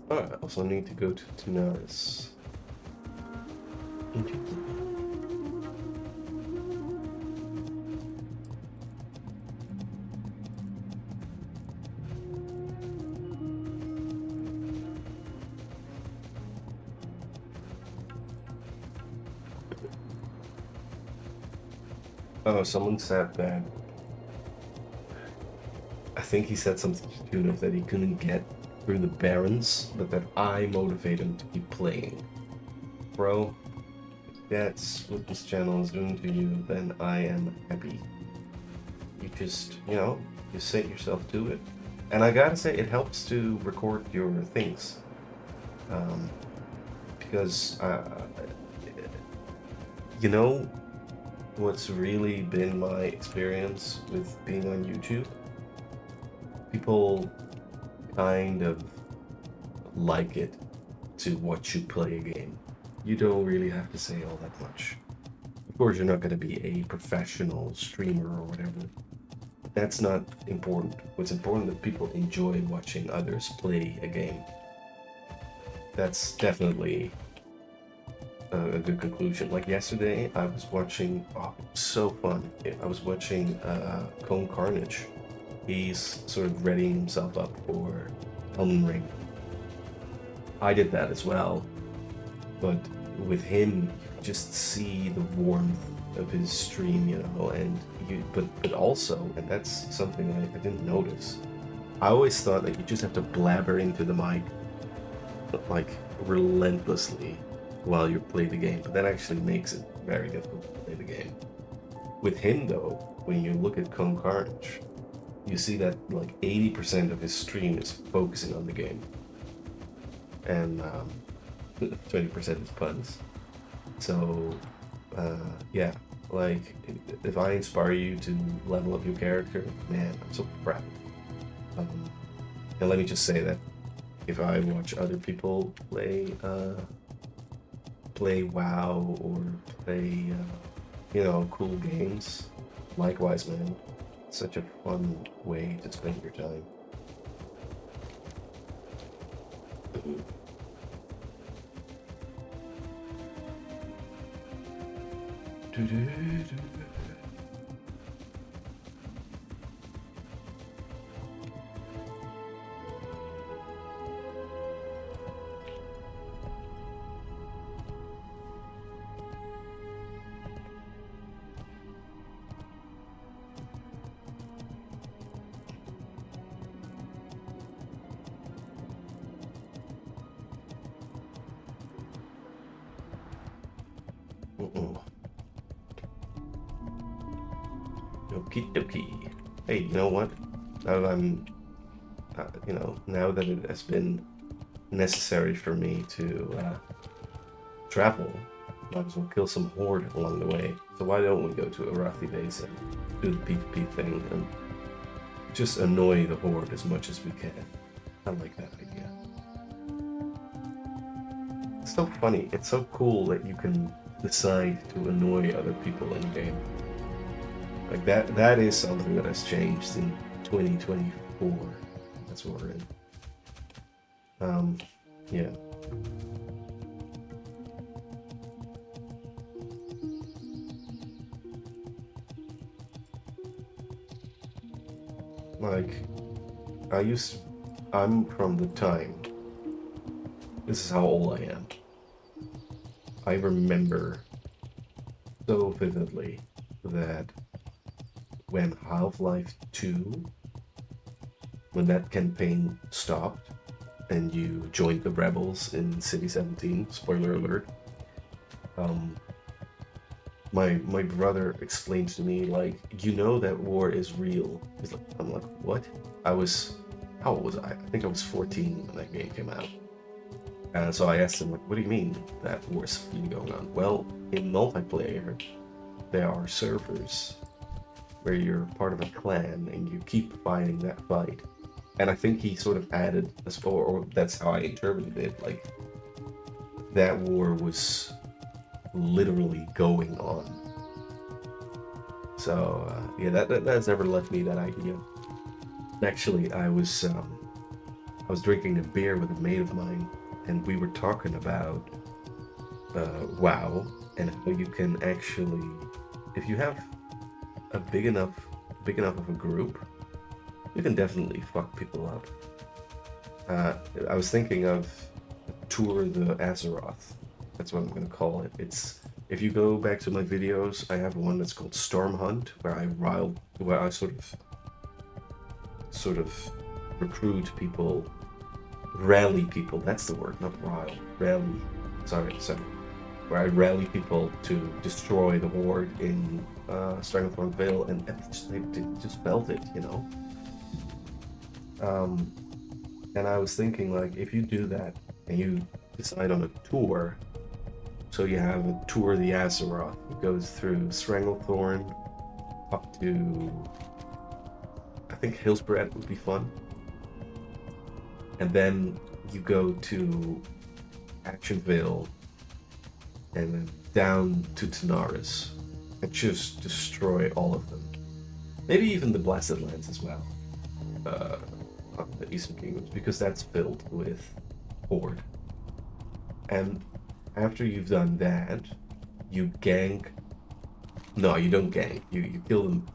I also need to go to Tanaris. Oh, someone said that. I think he said something to the tune of that he couldn't get through the Barons, but that I motivate him to keep playing. Bro, if that's what this channel is doing to you, then I am happy. You just, you know, you set yourself to it. And I gotta say, it helps to record your things. Because, you know, what's really been my experience with being on YouTube? People kind of like it to watch you play a game. You don't really have to say all that much. Of course, you're not going to be a professional streamer or whatever. But that's not important. What's important is that people enjoy watching others play a game. That's definitely a good conclusion. Like yesterday, I was watching, oh, so fun. I was watching Cone Carnage. He's sort of readying himself up for Elden Ring. I did that as well, but with him, you just see the warmth of his stream, you know, and but also, and that's something I didn't notice. I always thought that you just have to blabber into the mic, like relentlessly, while you play the game, but that actually makes it very difficult to play the game. With him, though, when you look at Cone Carnage, you see that like 80% of his stream is focusing on the game, and 20% is puns. So, yeah, like if I inspire you to level up your character, man, I'm so proud. And let me just say that if I watch other people play WoW or play, you know, cool games, likewise, man. Such a fun way to spend your time. Okie dokie. Hey, you know what? Now that I'm, you know, now that it has been necessary for me to travel, might as well kill some horde along the way. So why don't we go to Arathi base and do the PvP thing and just annoy the horde as much as we can? I like that idea. It's so funny. It's so cool that you can decide to annoy other people in game. Like that is something that has changed in 2024. That's what we're in. Yeah. Like, I'm from the time, this is how old I am. I remember so vividly that when Half-Life 2, when that campaign stopped and you joined the rebels in City 17, spoiler alert, my brother explained to me, like, you know that war is real. I'm like, what? How old was I? I think I was 14 when that game came out. And so I asked him, like, what do you mean that war's really going on? Well, in multiplayer, there are servers where you're part of a clan and you keep fighting that fight. And I think he sort of added, or that's how I interpreted it, like, that war was literally going on. So yeah, that has never left me that idea. Actually, I was drinking a beer with a mate of mine, and we were talking about WoW and how you can actually, if you have a big enough of a group, you can definitely fuck people up. I was thinking of Tour the Azeroth. That's what I'm gonna call it. It's, if you go back to my videos, I have one that's called Storm Hunt, where I sort of recruit people, rally people. That's the word, not rile. Rally. Sorry. Where I rally people to destroy the horde in Stranglethorn Vale, and they just felt it, you know. And I was thinking, like, if you do that and you decide on a tour, so you have a Tour of the Azeroth, it goes through Stranglethorn up to, I think Hillsbrad would be fun, and then you go to Actionville and then down to Tanaris and just destroy all of them. Maybe even the Blasted Lands as well. On the Eastern Kingdoms, because that's filled with horde. And after you've done that, you gank. No, you don't gank. You kill them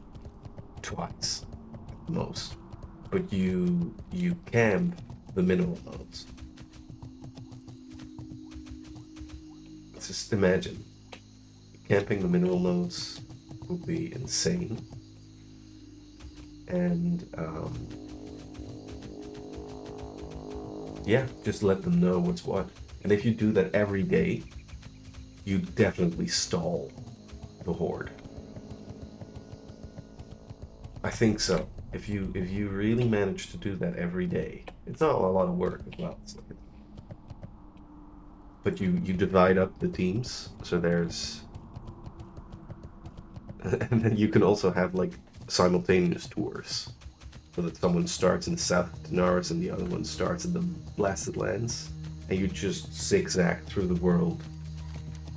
twice at most. But you camp the mineral nodes. Just imagine. Camping the mineral nodes would be insane. And yeah, just let them know what's what. And if you do that every day, you definitely stall the horde. I think so. If you really manage to do that every day, it's not a lot of work as well. But you divide up the teams, so there's, and then you can also have like simultaneous tours, so that someone starts in the south of Tanaris and the other one starts in the Blasted Lands, and you just zigzag through the world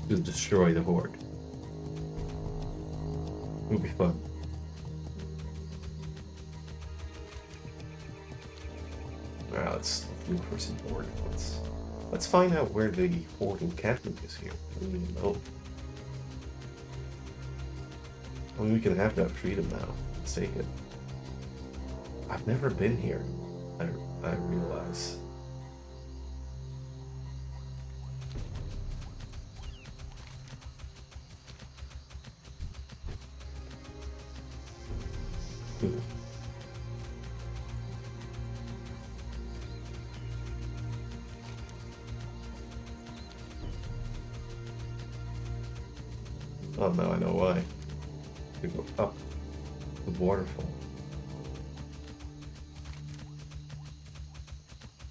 to destroy the horde. It would be fun. Alright, let's look for some horde. Let's find out where the horde encampment is here. I don't even know. I mean, we can have that freedom now. Let's take it. I've never been here, I realize. Oh, now I know why. We go up the waterfall.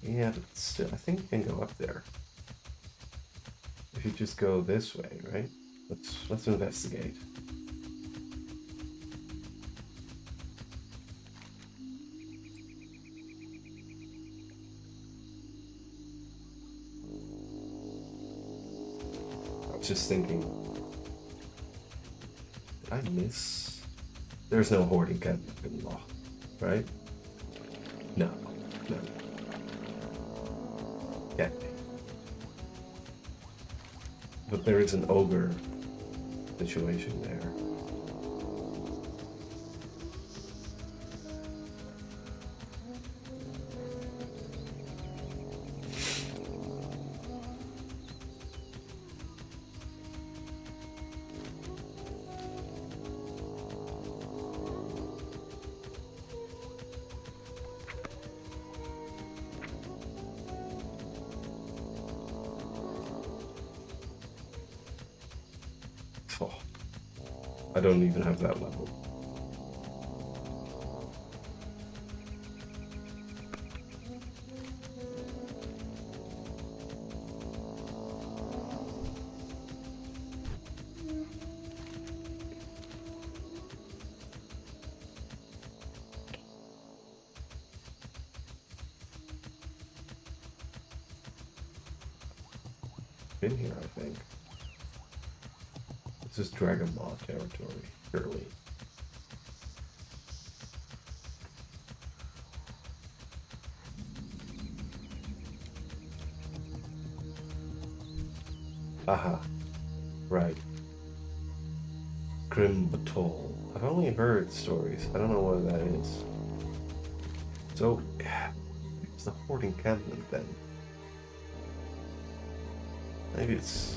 Yeah, but still, I think you can go up there. If you just go this way, right? Let's investigate. I was just thinking, did I miss? There's no horde encampment in law, right? No. get me. But there is an ogre situation there. Oh, I don't even have that level. Been here, I think. This is Dragon Ball territory, surely. Aha. Right. Grim Batol. I've only heard stories. I don't know what that is. So, it's the Horde encampment then. Maybe it's...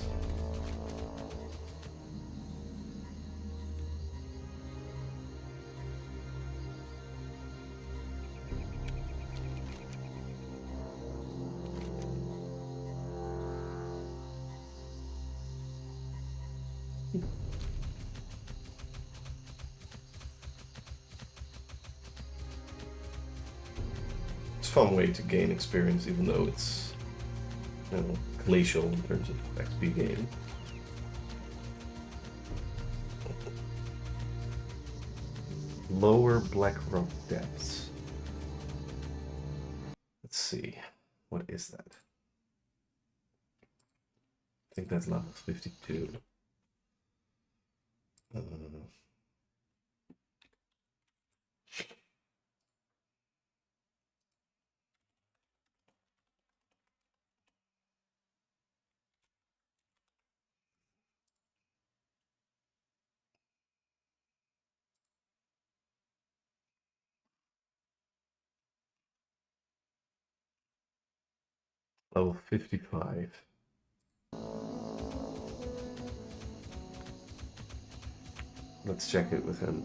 It's a fun way to gain experience, even though it's, you know, glacial in terms of XP gain. Lower Black Rock Depths. Let's see. What is that? I think that's level 52. Level 55. Let's check it with him.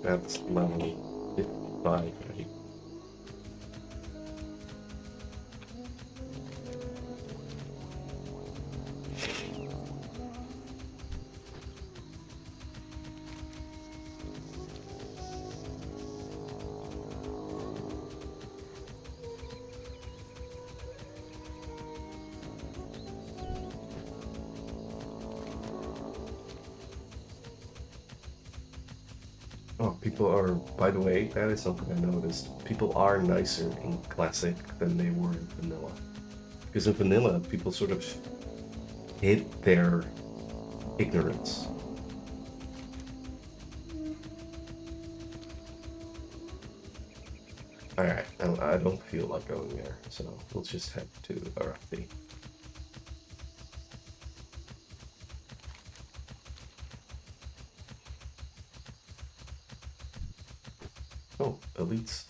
That's level 55, right? Oh, people are, by the way, that is something I noticed. People are nicer in Classic than they were in Vanilla. Because in Vanilla, people sort of hid their ignorance. Alright, I don't feel like going there, so we'll just head to RFP. Oh, elites.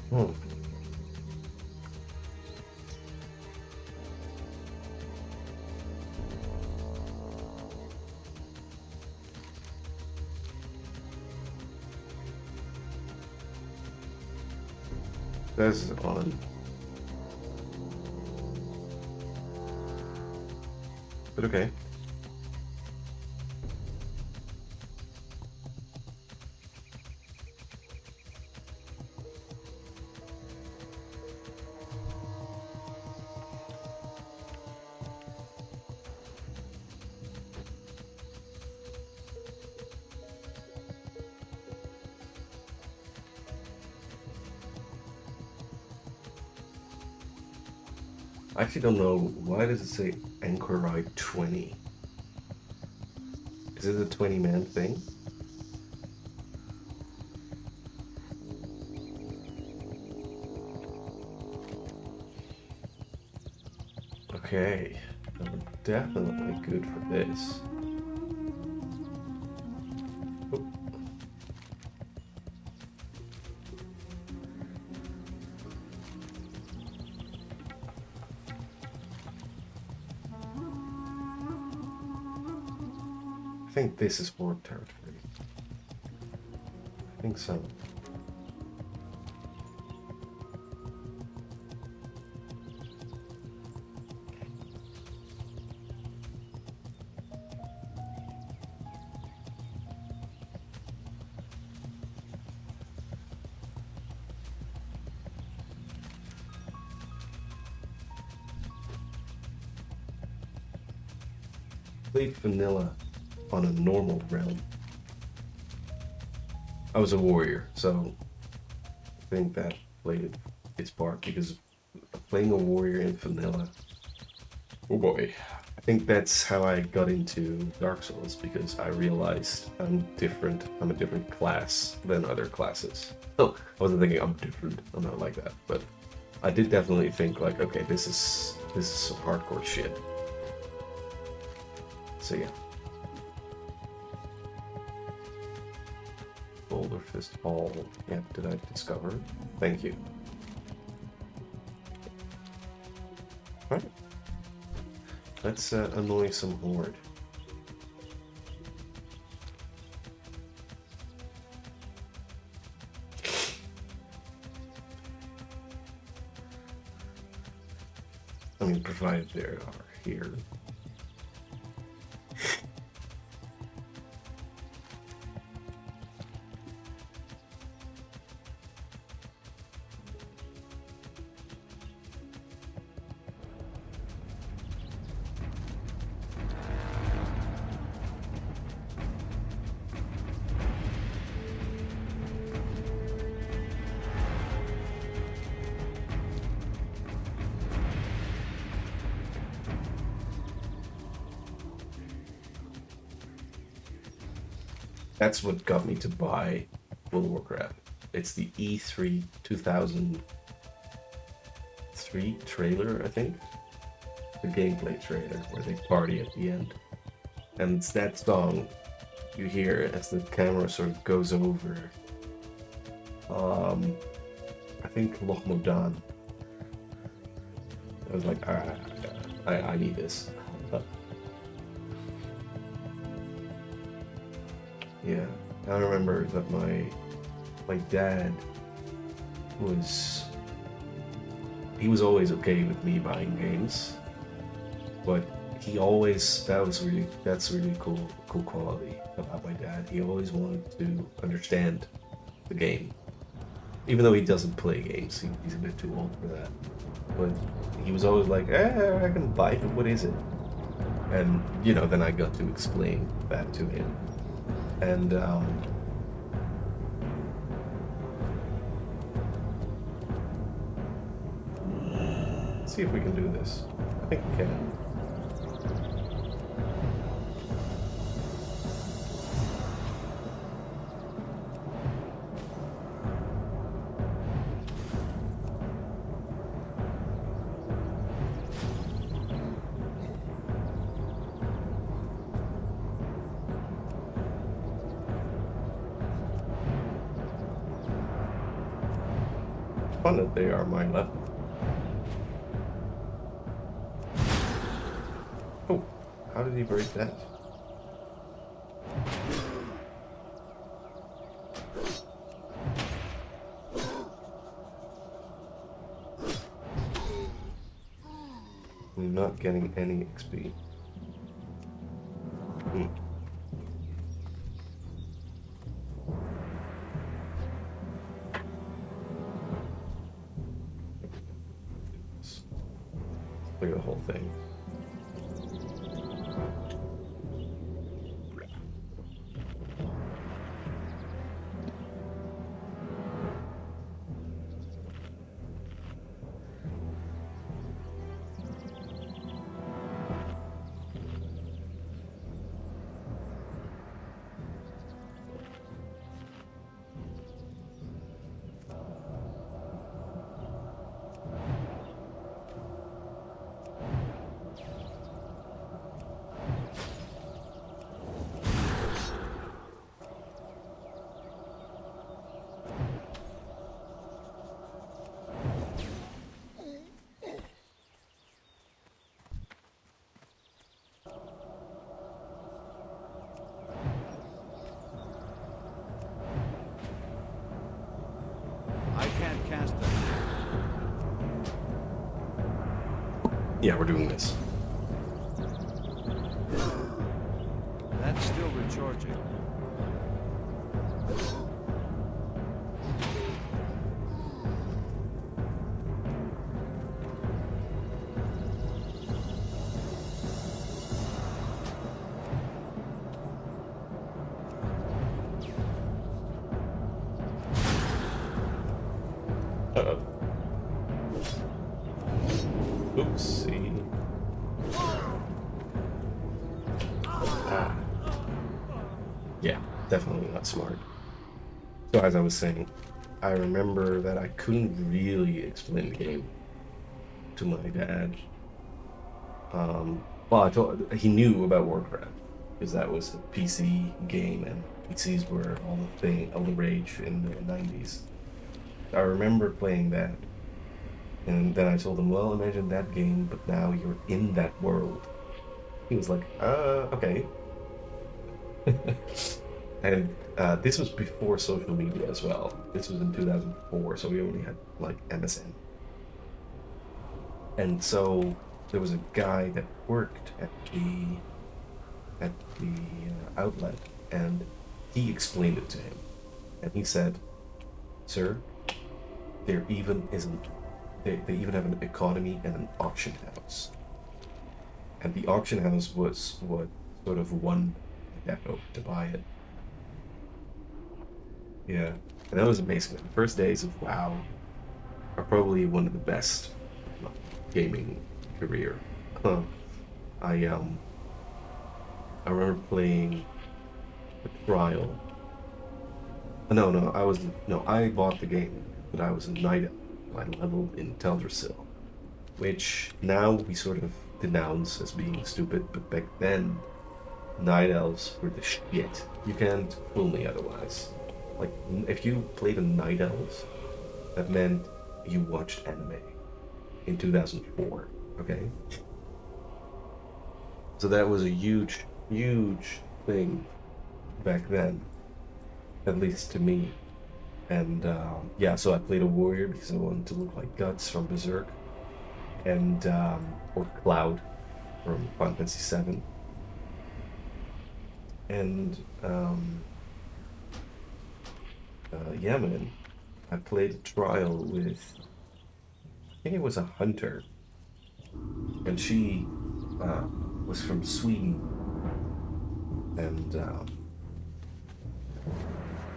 Hmm. That's on. But okay. I actually don't know. Why does it say Anchorite 20? Is it a 20-man thing? Okay, I'm definitely good for this. Oh. I think this is war territory. I think so. Played vanilla on a normal realm. I was a warrior, so I think that played its part because playing a warrior in vanilla. Oh boy. I think that's how I got into Dark Souls because I realized I'm different. I'm a different class than other classes. Oh, I wasn't thinking I'm different. I'm not like that, but I did definitely think like, okay, this is some hardcore shit. So yeah. Boulder Fist Hall. Yeah, did I discover? Thank you. Alright. Let's annoy some horde. I mean, provided they are here. That's what got me to buy World of Warcraft. It's the E3 2003 trailer, I think. The gameplay trailer where they party at the end. And it's that song you hear as the camera sort of goes over, I think Loch Modan. I was like, I need this. Yeah, I remember that my dad was always okay with me buying games, but that's really cool quality about my dad. He always wanted to understand the game, even though he doesn't play games. He's a bit too old for that, but he was always like, I can buy it. What is it? And then I got to explain that to him. And let's see if we can do this. I think we can. Fun that they are my level. Oh, how did he break that? I'm not getting any XP. Look at the whole thing. Yeah, we're doing this. That's still recharging. Uh-oh. Oopsie. Ah. Yeah, definitely not smart. So as I was saying, I remember that I couldn't really explain the game to my dad. Well, I told he knew about Warcraft because that was a PC game, and PCs were all the rage in the 90s. I remember playing that, and then I told him, "Well, imagine that game, but now you're in that world." He was like, okay." And this was before social media as well. This was in 2004, so we only had like MSN. And so there was a guy that worked at the outlet, and he explained it to him, and he said, "Sir, there even isn't. They even have an economy and an auction house, and the auction house was what sort of won Deco to buy it." Yeah, and that was amazing. The first days of WoW are probably one of the best gaming career. Huh. I remember playing the trial. No, I bought the game, but I was a knight elf. I leveled in Teldrassil, which now we sort of denounce as being stupid, but back then, night elves were the shit. You can't fool me otherwise. Like, if you played a night elves, that meant you watched anime in 2004, okay? So that was a huge, huge thing back then, at least to me. And yeah, so I played a warrior because I wanted to look like Guts from Berserk, and or Cloud from Final Fantasy VII. And yeah, man, I played a trial with, I think it was a hunter, and she was from Sweden, and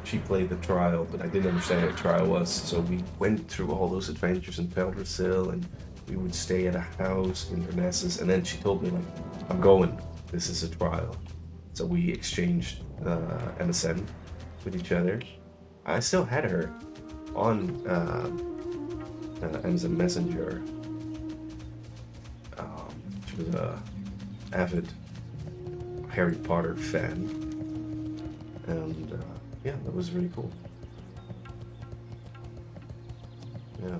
she played the trial, but I didn't understand what a trial was, so we went through all those adventures in Teldrassil, and we would stay at a house in Renessus, and then she told me, like, "I'm going, this is a trial." So we exchanged MSN with each other. I still had her on Amazon Messenger. She was a avid Harry Potter fan, and yeah, that was really cool. Yeah.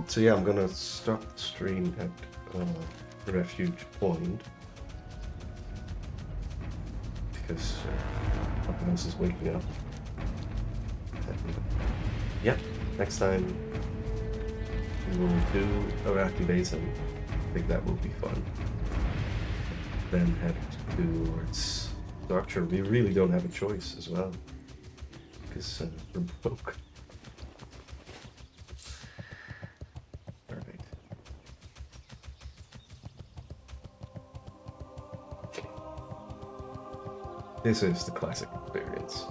So yeah, I'm gonna stop the stream at Refuge Point because my house is waking up. And, yeah, next time we will do Iraqi Basin. I think that will be fun. Then head towards Darkshire. We really don't have a choice as well because we're broke. This is the classic experience.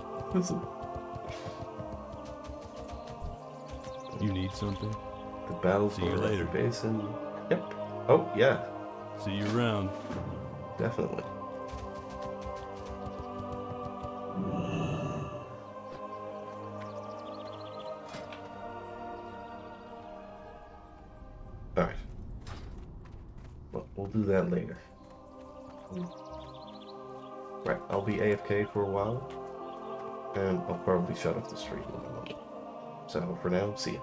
You need something? The battle See for you later. Rocky Basin. Yep. Oh, yeah. See you around. Definitely. Alright. we'll do that later. Right, I'll be AFK for a while, and I'll probably shut off the stream in a moment. So for now, see ya.